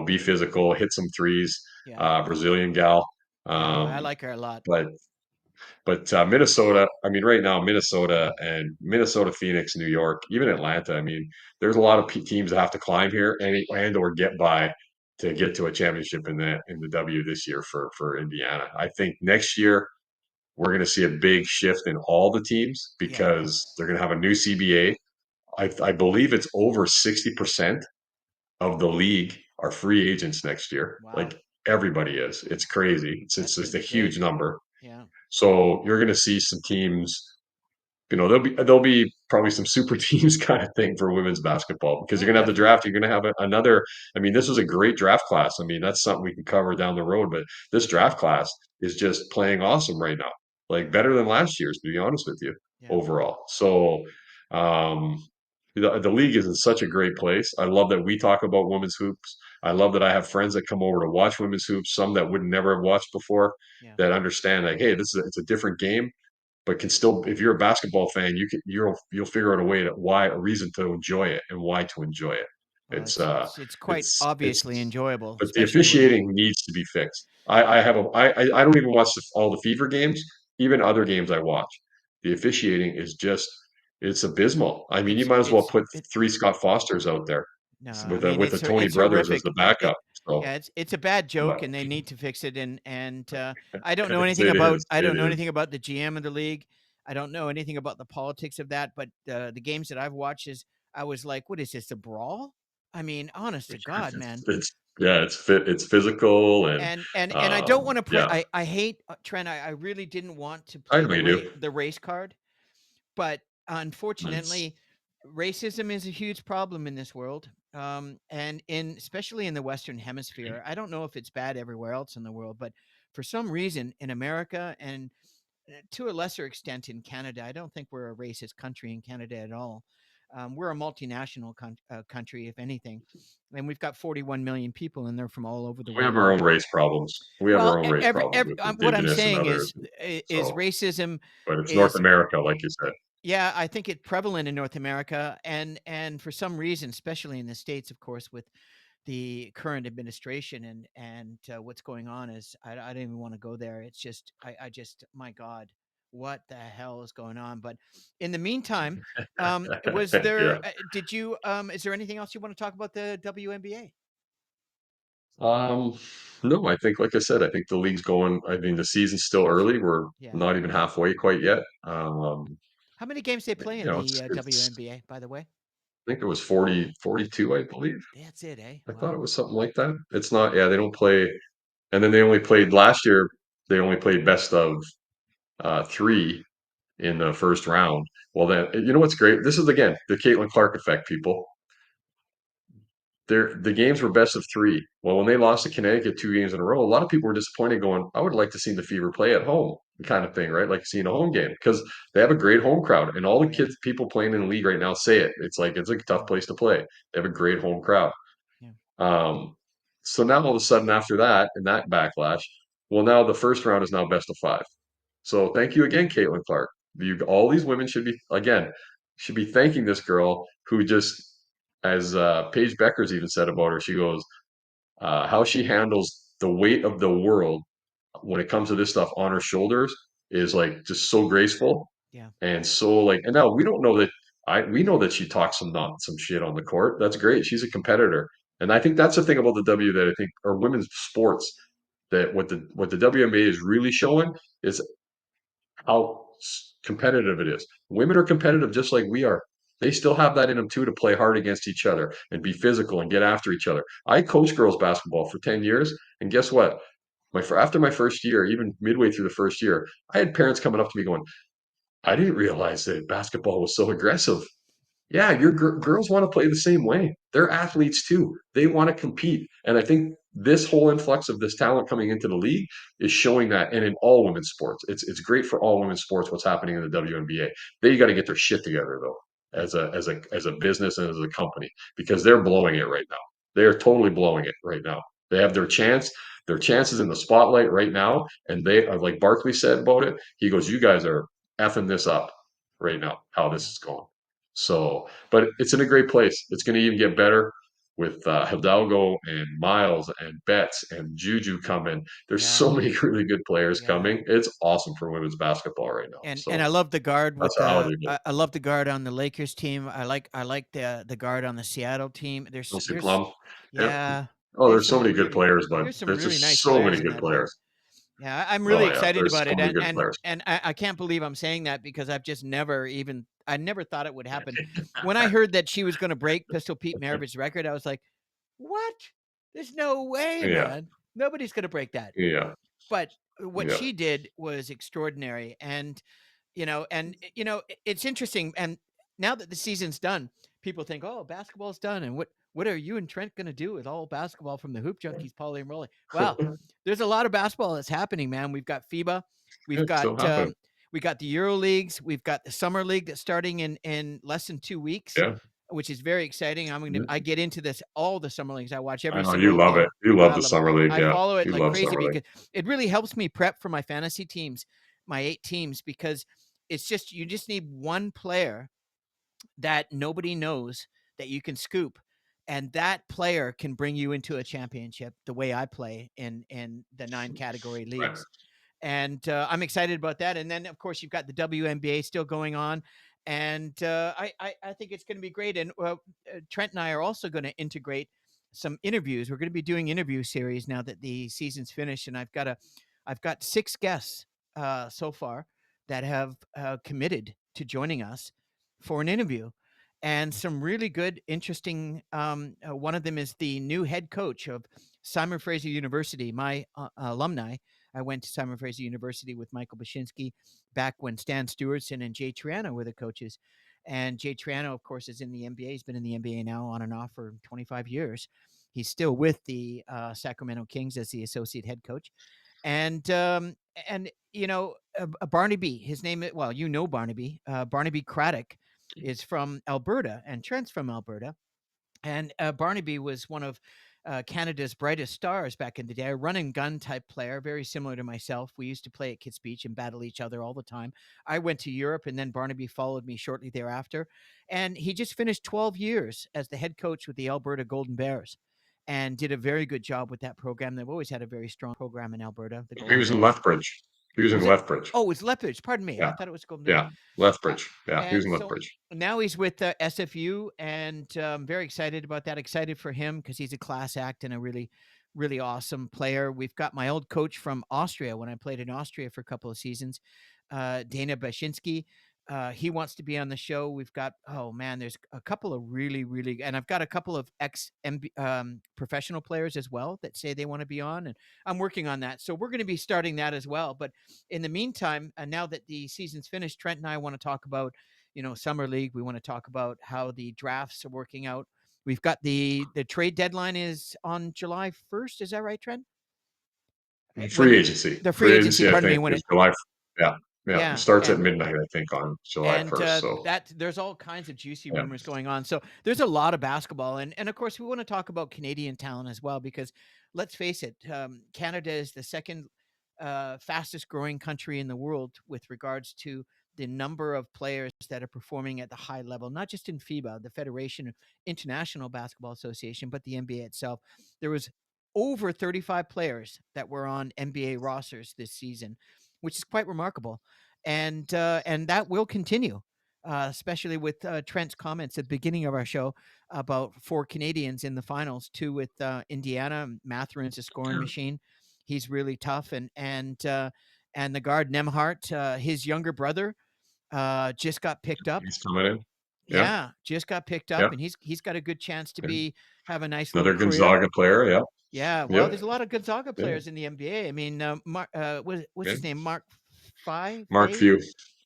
Speaker 2: be physical, hit some threes.
Speaker 1: Yeah.
Speaker 2: Brazilian gal.
Speaker 1: Yeah. I
Speaker 2: Um,
Speaker 1: like her a lot.
Speaker 2: but Minnesota, I mean, right now, Minnesota, Phoenix, New York, even Atlanta. I mean, there's a lot of teams that have to climb here and or get by to get to a championship in the W this year for Indiana. I think next year we're going to see a big shift in all the teams
Speaker 1: Yeah.
Speaker 2: because they're going to have a new CBA. I believe it's over 60% of the league are free agents next year.
Speaker 1: Wow.
Speaker 2: Like everybody is. It's crazy. It's
Speaker 1: That's going
Speaker 2: just
Speaker 1: to
Speaker 2: a
Speaker 1: be
Speaker 2: huge
Speaker 1: big.
Speaker 2: number.
Speaker 1: Yeah.
Speaker 2: So you're going to see some teams, there'll be probably some super teams kind of thing for women's basketball because you're
Speaker 1: Oh,
Speaker 2: going to have the
Speaker 1: definitely.
Speaker 2: draft. You're going to have another. I mean, this was a great draft class. I mean, that's something we can cover down the road. But this draft class is just playing awesome right now, like better than last year's, to be honest with you,
Speaker 1: Yeah.
Speaker 2: overall. So um, the league is in such a great place. I love that we talk about women's hoops. I love that I have friends that come over to watch women's hoops. Some that would never have watched before
Speaker 1: Yeah.
Speaker 2: that understand like, hey, it's a different game but can still if you're a basketball fan you'll figure out a reason to enjoy it and why to enjoy it.
Speaker 1: Well,
Speaker 2: it's
Speaker 1: it's quite
Speaker 2: it's
Speaker 1: obviously enjoyable,
Speaker 2: but the
Speaker 1: especially when
Speaker 2: officiating needs to be fixed. I don't even watch all the fever games, even other games I watch. The officiating is just it's abysmal. I mean you might as well put
Speaker 1: it
Speaker 2: three Scott Fosters out there
Speaker 1: no, I mean
Speaker 2: with the Tony
Speaker 1: it's
Speaker 2: brothers as the
Speaker 1: horrific.
Speaker 2: backup. So
Speaker 1: Yeah, it's a bad joke,
Speaker 2: but
Speaker 1: and they need to fix it. And I don't know anything
Speaker 2: it
Speaker 1: about
Speaker 2: is it is
Speaker 1: the GM of the league. I don't know anything about the politics of that. But the games that I've watched is I was like, what is this, a brawl? I mean, honest to God, man.
Speaker 2: it's yeah it's physical and
Speaker 1: And I don't want to play.
Speaker 2: yeah.
Speaker 1: I hate Trent. I really didn't want to
Speaker 2: I
Speaker 1: play
Speaker 2: know you do.
Speaker 1: the race card, but
Speaker 2: It's
Speaker 1: unfortunately, racism is a huge problem in this world, and in especially in the Western Hemisphere. I don't know if it's bad everywhere else in the world, but for some reason in America and to a lesser extent in Canada, I don't think we're a racist country in Canada at all. We're a multinational country, if anything, and we've got 41 million people, and they're from all over the
Speaker 2: we have
Speaker 1: world.
Speaker 2: our
Speaker 1: And
Speaker 2: own race problems. We have
Speaker 1: well,
Speaker 2: our own race problems with
Speaker 1: what I'm
Speaker 2: indigenous and
Speaker 1: saying
Speaker 2: others.
Speaker 1: is
Speaker 2: So,
Speaker 1: racism
Speaker 2: but it's North
Speaker 1: is
Speaker 2: America, like you said.
Speaker 1: yeah, I think it's prevalent in North America, and for some reason, especially in the states, of course, with the current administration and what's going on, is I don't even want to go there. It's just I just my God, what the hell is going on? But in the meantime, was
Speaker 2: Yeah.
Speaker 1: there? Did you? Is there anything else you want to talk about the WNBA?
Speaker 2: Um, no, I think, like I said, I think the league's going. I mean, the season's still early. We're
Speaker 1: Yeah.
Speaker 2: not even halfway quite yet.
Speaker 1: How many games they play in the
Speaker 2: It's.
Speaker 1: WNBA? By the way,
Speaker 2: I think it was 42, I believe.
Speaker 1: that's it, eh?
Speaker 2: I thought
Speaker 1: Wow.
Speaker 2: it was something like that. It's not. Yeah, they don't play. And then they only played last year. They only played best of three in the first round. Well, then you know what's great? This is again the Caitlin Clark effect, people. The games were best of three. Well, when they lost to Connecticut 2 games in a row, a lot of people were disappointed, going, "I would like to see the Fever play at home," kind of thing, right? Like seeing a home game because they have a great home crowd, and all
Speaker 1: Oh
Speaker 2: the
Speaker 1: yeah.
Speaker 2: people playing in the league right now say it. It's a tough
Speaker 1: Yeah.
Speaker 2: place to play. They have a great home crowd.
Speaker 1: Yeah.
Speaker 2: Um, so now all of a sudden after that and that backlash, well, now the first round is now best of five. So thank you again, Caitlin Clark. All these women should be thanking this girl who just, as Paige Becker's even said about her, she goes, how she handles the weight of the world when it comes to this stuff on her shoulders is like just so graceful
Speaker 1: Yeah.
Speaker 2: and so like. And now we don't know that we know that she talks some shit on the court. That's great. She's a competitor, and I think that's the thing about the W that I think or women's sports that what the WNBA is really showing is how competitive it is. Women are competitive just like we are. They still have that in them too to play hard against each other and be physical and get after each other. I coached girls basketball for 10 years, and guess what? After my first year, even midway through the first year, I had parents coming up to me going, "I didn't realize that basketball was so aggressive." Yeah, your girls wanna play the same way. They're athletes too. They wanna compete, and I think this whole influx of this talent coming into the league is showing that, and in all women's sports. It's great for all women's sports what's happening in the WNBA. They gotta get their shit together, though, as a business and as a company, because they're blowing it right now. They are totally blowing it right now. They have their chances in the spotlight right now, and they are like Barkley said about it, he goes, "You guys are effing this up right now, how this
Speaker 1: Yeah.
Speaker 2: is going." So, but it's in a great place. It's going to even get better with Hidalgo and Miles and Betts and Juju coming. There's
Speaker 1: Yeah.
Speaker 2: so many really good players
Speaker 1: Yeah.
Speaker 2: coming. It's awesome for women's basketball right now.
Speaker 1: And I
Speaker 2: So
Speaker 1: love the guard with
Speaker 2: that's how I
Speaker 1: the
Speaker 2: leave it.
Speaker 1: I love the guard on the Lakers team. I like the guard on the Seattle team.
Speaker 2: Chelsea
Speaker 1: There's
Speaker 2: Plum. Yep.
Speaker 1: yeah,
Speaker 2: Oh,
Speaker 1: there's
Speaker 2: there's so
Speaker 1: some
Speaker 2: many good
Speaker 1: really
Speaker 2: players, but
Speaker 1: there's some
Speaker 2: there's
Speaker 1: really
Speaker 2: just
Speaker 1: nice
Speaker 2: so many
Speaker 1: players in
Speaker 2: good
Speaker 1: that league.
Speaker 2: players.
Speaker 1: Yeah, I'm really
Speaker 2: Oh yeah,
Speaker 1: excited
Speaker 2: there's
Speaker 1: about
Speaker 2: so
Speaker 1: it,
Speaker 2: many
Speaker 1: and
Speaker 2: good
Speaker 1: and
Speaker 2: players.
Speaker 1: and I can't believe I'm saying that because I never thought it would happen. When I heard that she was going to break Pistol Pete Maravich's record, I was like, "What? There's no way,
Speaker 2: Yeah,
Speaker 1: man. Nobody's going to break that."
Speaker 2: yeah,
Speaker 1: But what
Speaker 2: yeah.
Speaker 1: she did was extraordinary, and it's interesting. And now that the season's done, people think, "Oh, basketball's done," and what are you and Trent going to do with all basketball from the Hoop Junkies, Pauly and Rowley? Well, there's a lot of basketball that's happening, man. We've got FIBA, we've
Speaker 2: It's
Speaker 1: got
Speaker 2: still happening.
Speaker 1: the Euro leagues, we've got the summer league that's starting in less than 2 weeks,
Speaker 2: Yeah.
Speaker 1: which is very exciting. I get into this all the summer leagues. I watch
Speaker 2: I
Speaker 1: every
Speaker 2: know you
Speaker 1: single
Speaker 2: love it. You
Speaker 1: Oh,
Speaker 2: love
Speaker 1: I
Speaker 2: the
Speaker 1: love it.
Speaker 2: summer league.
Speaker 1: I
Speaker 2: Yeah,
Speaker 1: follow it
Speaker 2: you
Speaker 1: like
Speaker 2: love
Speaker 1: crazy
Speaker 2: summer league.
Speaker 1: because it really helps me prep for my fantasy teams, my 8 teams, because it's just you just need one player that nobody knows that you can scoop, and that player can bring you into a championship the way I play in the 9 category
Speaker 2: Right.
Speaker 1: leagues. And I'm excited about that. And then, of course, you've got the WNBA still going on, and I think it's going to be great. And Trent and I are also going to integrate some interviews. We're going to be doing interview series now that the season's finished, and I've got 6 guests so far that have committed to joining us for an interview. And some really good, interesting. One of them is the new head coach of Simon Fraser University, my alumni. I went to Simon Fraser University with Michael Bashinsky back when Stan Stewartson and Jay Triano were the coaches. And Jay Triano, of course, is in the NBA. He's been in the NBA now on and off for 25 years. He's still with the Sacramento Kings as the associate head coach. And Barnaby, his name. Well, Barnaby. Barnaby Craddock is from Alberta, and Trent's from Alberta. And Barnaby was one of Canada's brightest stars back in the day, a run and gun type player, very similar to myself. We used to play at Kids Beach and battle each other all the time. I went to Europe, and then Barnaby followed me shortly thereafter. And he just finished 12 years as the head coach with the Alberta Golden Bears and did a very good job with that program. They've always had a very strong program in Alberta, the
Speaker 2: He
Speaker 1: Golden
Speaker 2: was in
Speaker 1: Bears.
Speaker 2: Lethbridge. He was in
Speaker 1: Was it?
Speaker 2: Lethbridge.
Speaker 1: Oh, it's Lethbridge. Pardon me.
Speaker 2: Yeah,
Speaker 1: I thought it was Golden Bears.
Speaker 2: yeah,
Speaker 1: Uh,
Speaker 2: Lethbridge. Yeah, he was
Speaker 1: and
Speaker 2: in
Speaker 1: so
Speaker 2: Lethbridge.
Speaker 1: now he's with SFU, and I'm very excited about that. Excited for him because he's a class act and a really, really awesome player. We've got my old coach from Austria when I played in Austria for a couple of seasons, Dana Bashinsky. He wants to be on the show. We've got oh man, there's a couple of really, really, and I've got a couple of ex professional players as well that say they want to be on, and I'm working on that. So we're going to be starting that as well. But in the meantime, now that the season's finished, Trent and I want to talk about summer league. We want to talk about how the drafts are working out. We've got the trade deadline is on July 1st. Is that right, Trent? When
Speaker 2: Free agency.
Speaker 1: the free
Speaker 2: Free
Speaker 1: agency,
Speaker 2: agency, I
Speaker 1: pardon me,
Speaker 2: think,
Speaker 1: when
Speaker 2: is
Speaker 1: it
Speaker 2: July. Yeah, yeah. It
Speaker 1: yeah,
Speaker 2: starts at midnight, I think, on July
Speaker 1: and
Speaker 2: 1st. So,
Speaker 1: that there's all kinds of juicy
Speaker 2: yeah.
Speaker 1: rumors going on. So there's a lot of basketball, and of course we want to talk about Canadian talent as well because let's face it, Canada is the second fastest growing country in the world with regards to the number of players that are performing at the high level, not just in FIBA, the Federation of International Basketball Association, but the NBA itself. There was over 35 players that were on NBA rosters this season, which is quite remarkable, and that will continue. Especially with Trent's comments at the beginning of our show about 4 Canadians in the finals, 2 with Indiana. Matherin's a scoring machine. He's really tough, and the guard Nemhart, his younger brother, just got picked up.
Speaker 2: He's coming in. Yeah,
Speaker 1: Yeah, just got picked up,
Speaker 2: yeah,
Speaker 1: and he's got a good chance to
Speaker 2: and
Speaker 1: have a nice little
Speaker 2: another
Speaker 1: career.
Speaker 2: Gonzaga player. Yeah,
Speaker 1: Yeah, well,
Speaker 2: yep,
Speaker 1: there's a lot of Gonzaga
Speaker 2: yeah,
Speaker 1: players in the NBA. I mean, what's
Speaker 2: yeah.
Speaker 1: his name? Mark
Speaker 2: Mark
Speaker 1: Fay?
Speaker 2: Few,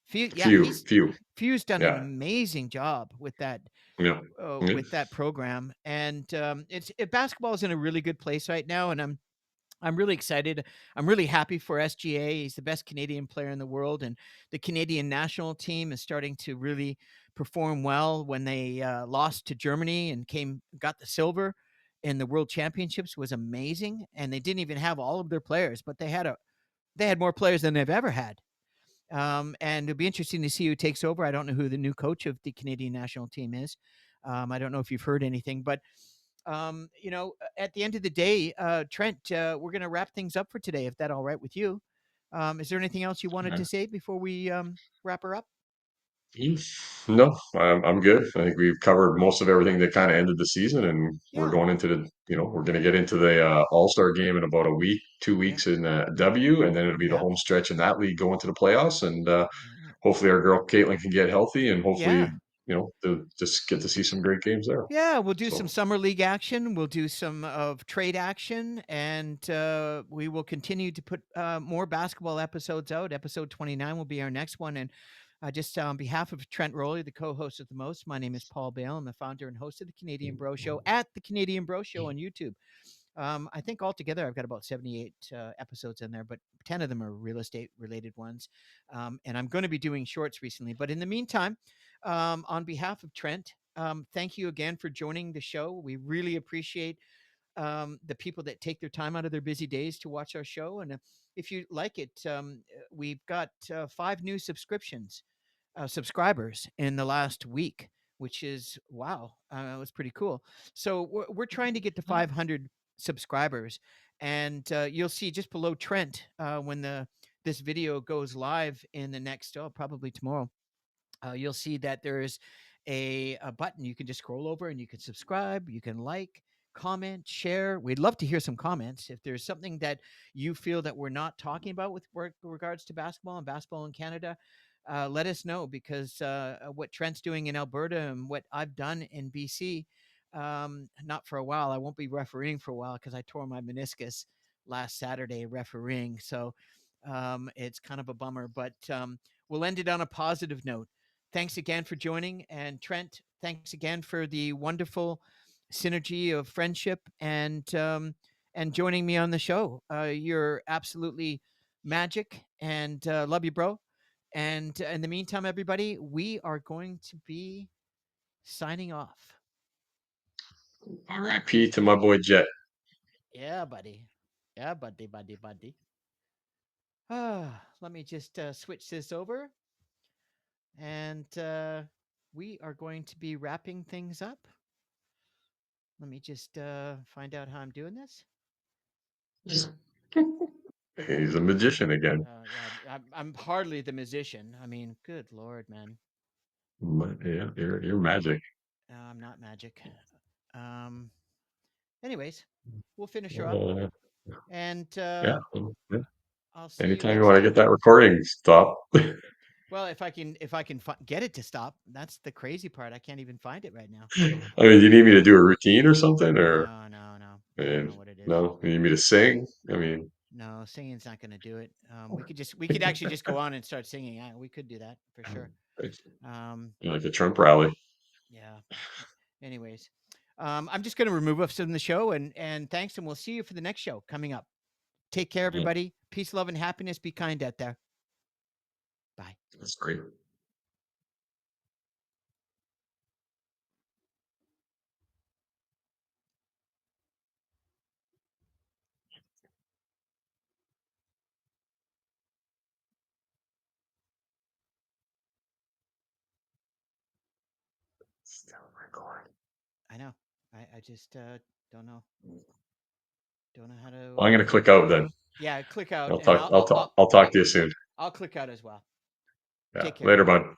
Speaker 1: Few, yeah,
Speaker 2: Few,
Speaker 1: he's
Speaker 2: Few.
Speaker 1: Few's done an
Speaker 2: Yeah,
Speaker 1: amazing job
Speaker 2: yeah, yeah.
Speaker 1: with that program, and basketball is in a really good place right now, and I'm really excited. I'm really happy for SGA. He's the best Canadian player in the world, and the Canadian national team is starting to really perform well. When they lost to Germany and got the silver in the World Championships, was amazing. And they didn't even have all of their players, but they had more players than they've ever had. And it'll be interesting to see who takes over. I don't know who the new coach of the Canadian national team is. I don't know if you've heard anything, but at the end of the day, Trent, we're going to wrap things up for today, if that's all right with you. Is there anything else you wanted
Speaker 2: Yeah.
Speaker 1: to say before we wrap her up?
Speaker 2: Mm. No, I'm good. I think we've covered most of everything that kind of ended the season, and we're
Speaker 1: Yeah,
Speaker 2: going into we're going to get into the All-Star game in about a week, two
Speaker 1: yeah,
Speaker 2: weeks in W, and then it'll be the
Speaker 1: yeah,
Speaker 2: home stretch in that league going to the playoffs, and
Speaker 1: yeah.
Speaker 2: hopefully our girl Caitlin can get healthy, and hopefully,
Speaker 1: Yeah.
Speaker 2: just get to see some great games there.
Speaker 1: Yeah, we'll do some
Speaker 2: So,
Speaker 1: summer league action. We'll do some of trade action, and we will continue to put more basketball episodes out. Episode 29 will be our next one. And just on behalf of Trent Rowley, the co-host of the Most, my name is Paul Bale. I'm the founder and host of the Canadian Bro Show at the Canadian Bro Show on YouTube. I think altogether I've got about 78 episodes in there, but 10 of them are real estate related ones. And I'm going to be doing shorts recently. But in the meantime, on behalf of Trent, thank you again for joining the show. We really appreciate the people that take their time out of their busy days to watch our show. And if you like it, we've got 5 new subscribers in the last week, which is wow. It was pretty cool. So we're trying to get to 500 subscribers, and you'll see just below Trent when the this video goes live in the next probably tomorrow. You'll see that there's a button you can just scroll over and you can subscribe, you can like, comment, share. We'd love to hear some comments. If there's something that you feel that we're not talking about with regards to basketball in Canada, let us know, because what Trent's doing in Alberta and what I've done in BC, not for a while. I won't be refereeing for a while because I tore my meniscus last Saturday refereeing. So it's kind of a bummer, but we'll end it on a positive note. Thanks again for joining. And Trent, thanks again for the wonderful synergy of friendship and joining me on the show. You're absolutely magic, and love you, bro. And in the meantime, everybody, we are going to be signing off.
Speaker 2: RIP to my boy Jet.
Speaker 1: Yeah, buddy. Yeah, buddy. Let me just switch this over, and we are going to be wrapping things up. Let me just find out how I'm doing this.
Speaker 2: He's a magician again.
Speaker 1: Yeah, I'm hardly the musician. I mean, good lord, man.
Speaker 2: Yeah, you're magic.
Speaker 1: I'm not magic. Um. Anyways, we'll finish her up,
Speaker 2: Uh,
Speaker 1: and
Speaker 2: yeah, yeah.
Speaker 1: I'll see you
Speaker 2: Anytime you
Speaker 1: next
Speaker 2: want to
Speaker 1: time.
Speaker 2: get that recording stop.
Speaker 1: Well, if I can get it to stop, that's the crazy part. I can't even find it right now.
Speaker 2: I mean, do you need me to do a routine or something, or
Speaker 1: No. I don't
Speaker 2: and
Speaker 1: know what it is.
Speaker 2: no, you need me to sing? I mean,
Speaker 1: No, singing's not going to do it. We could actually just go on and start singing. We could do that for sure.
Speaker 2: it's
Speaker 1: Um,
Speaker 2: like a Trump rally.
Speaker 1: yeah. Anyways, I'm just going to remove us from the show, and thanks, and we'll see you for the next show coming up. Take care,
Speaker 2: Yeah,
Speaker 1: everybody. Peace, love, and happiness. Be kind out there. Bye.
Speaker 2: that's great. Still recording.
Speaker 1: I know. I just don't know how
Speaker 2: Well, I'm
Speaker 1: to.
Speaker 2: gonna click out then.
Speaker 1: Yeah, click out,
Speaker 2: I'll
Speaker 1: and
Speaker 2: talk. I'll talk. I'll talk to you soon.
Speaker 1: I'll click out as well.
Speaker 2: Yeah,
Speaker 1: Take care,
Speaker 2: later,
Speaker 1: everybody.
Speaker 2: bud.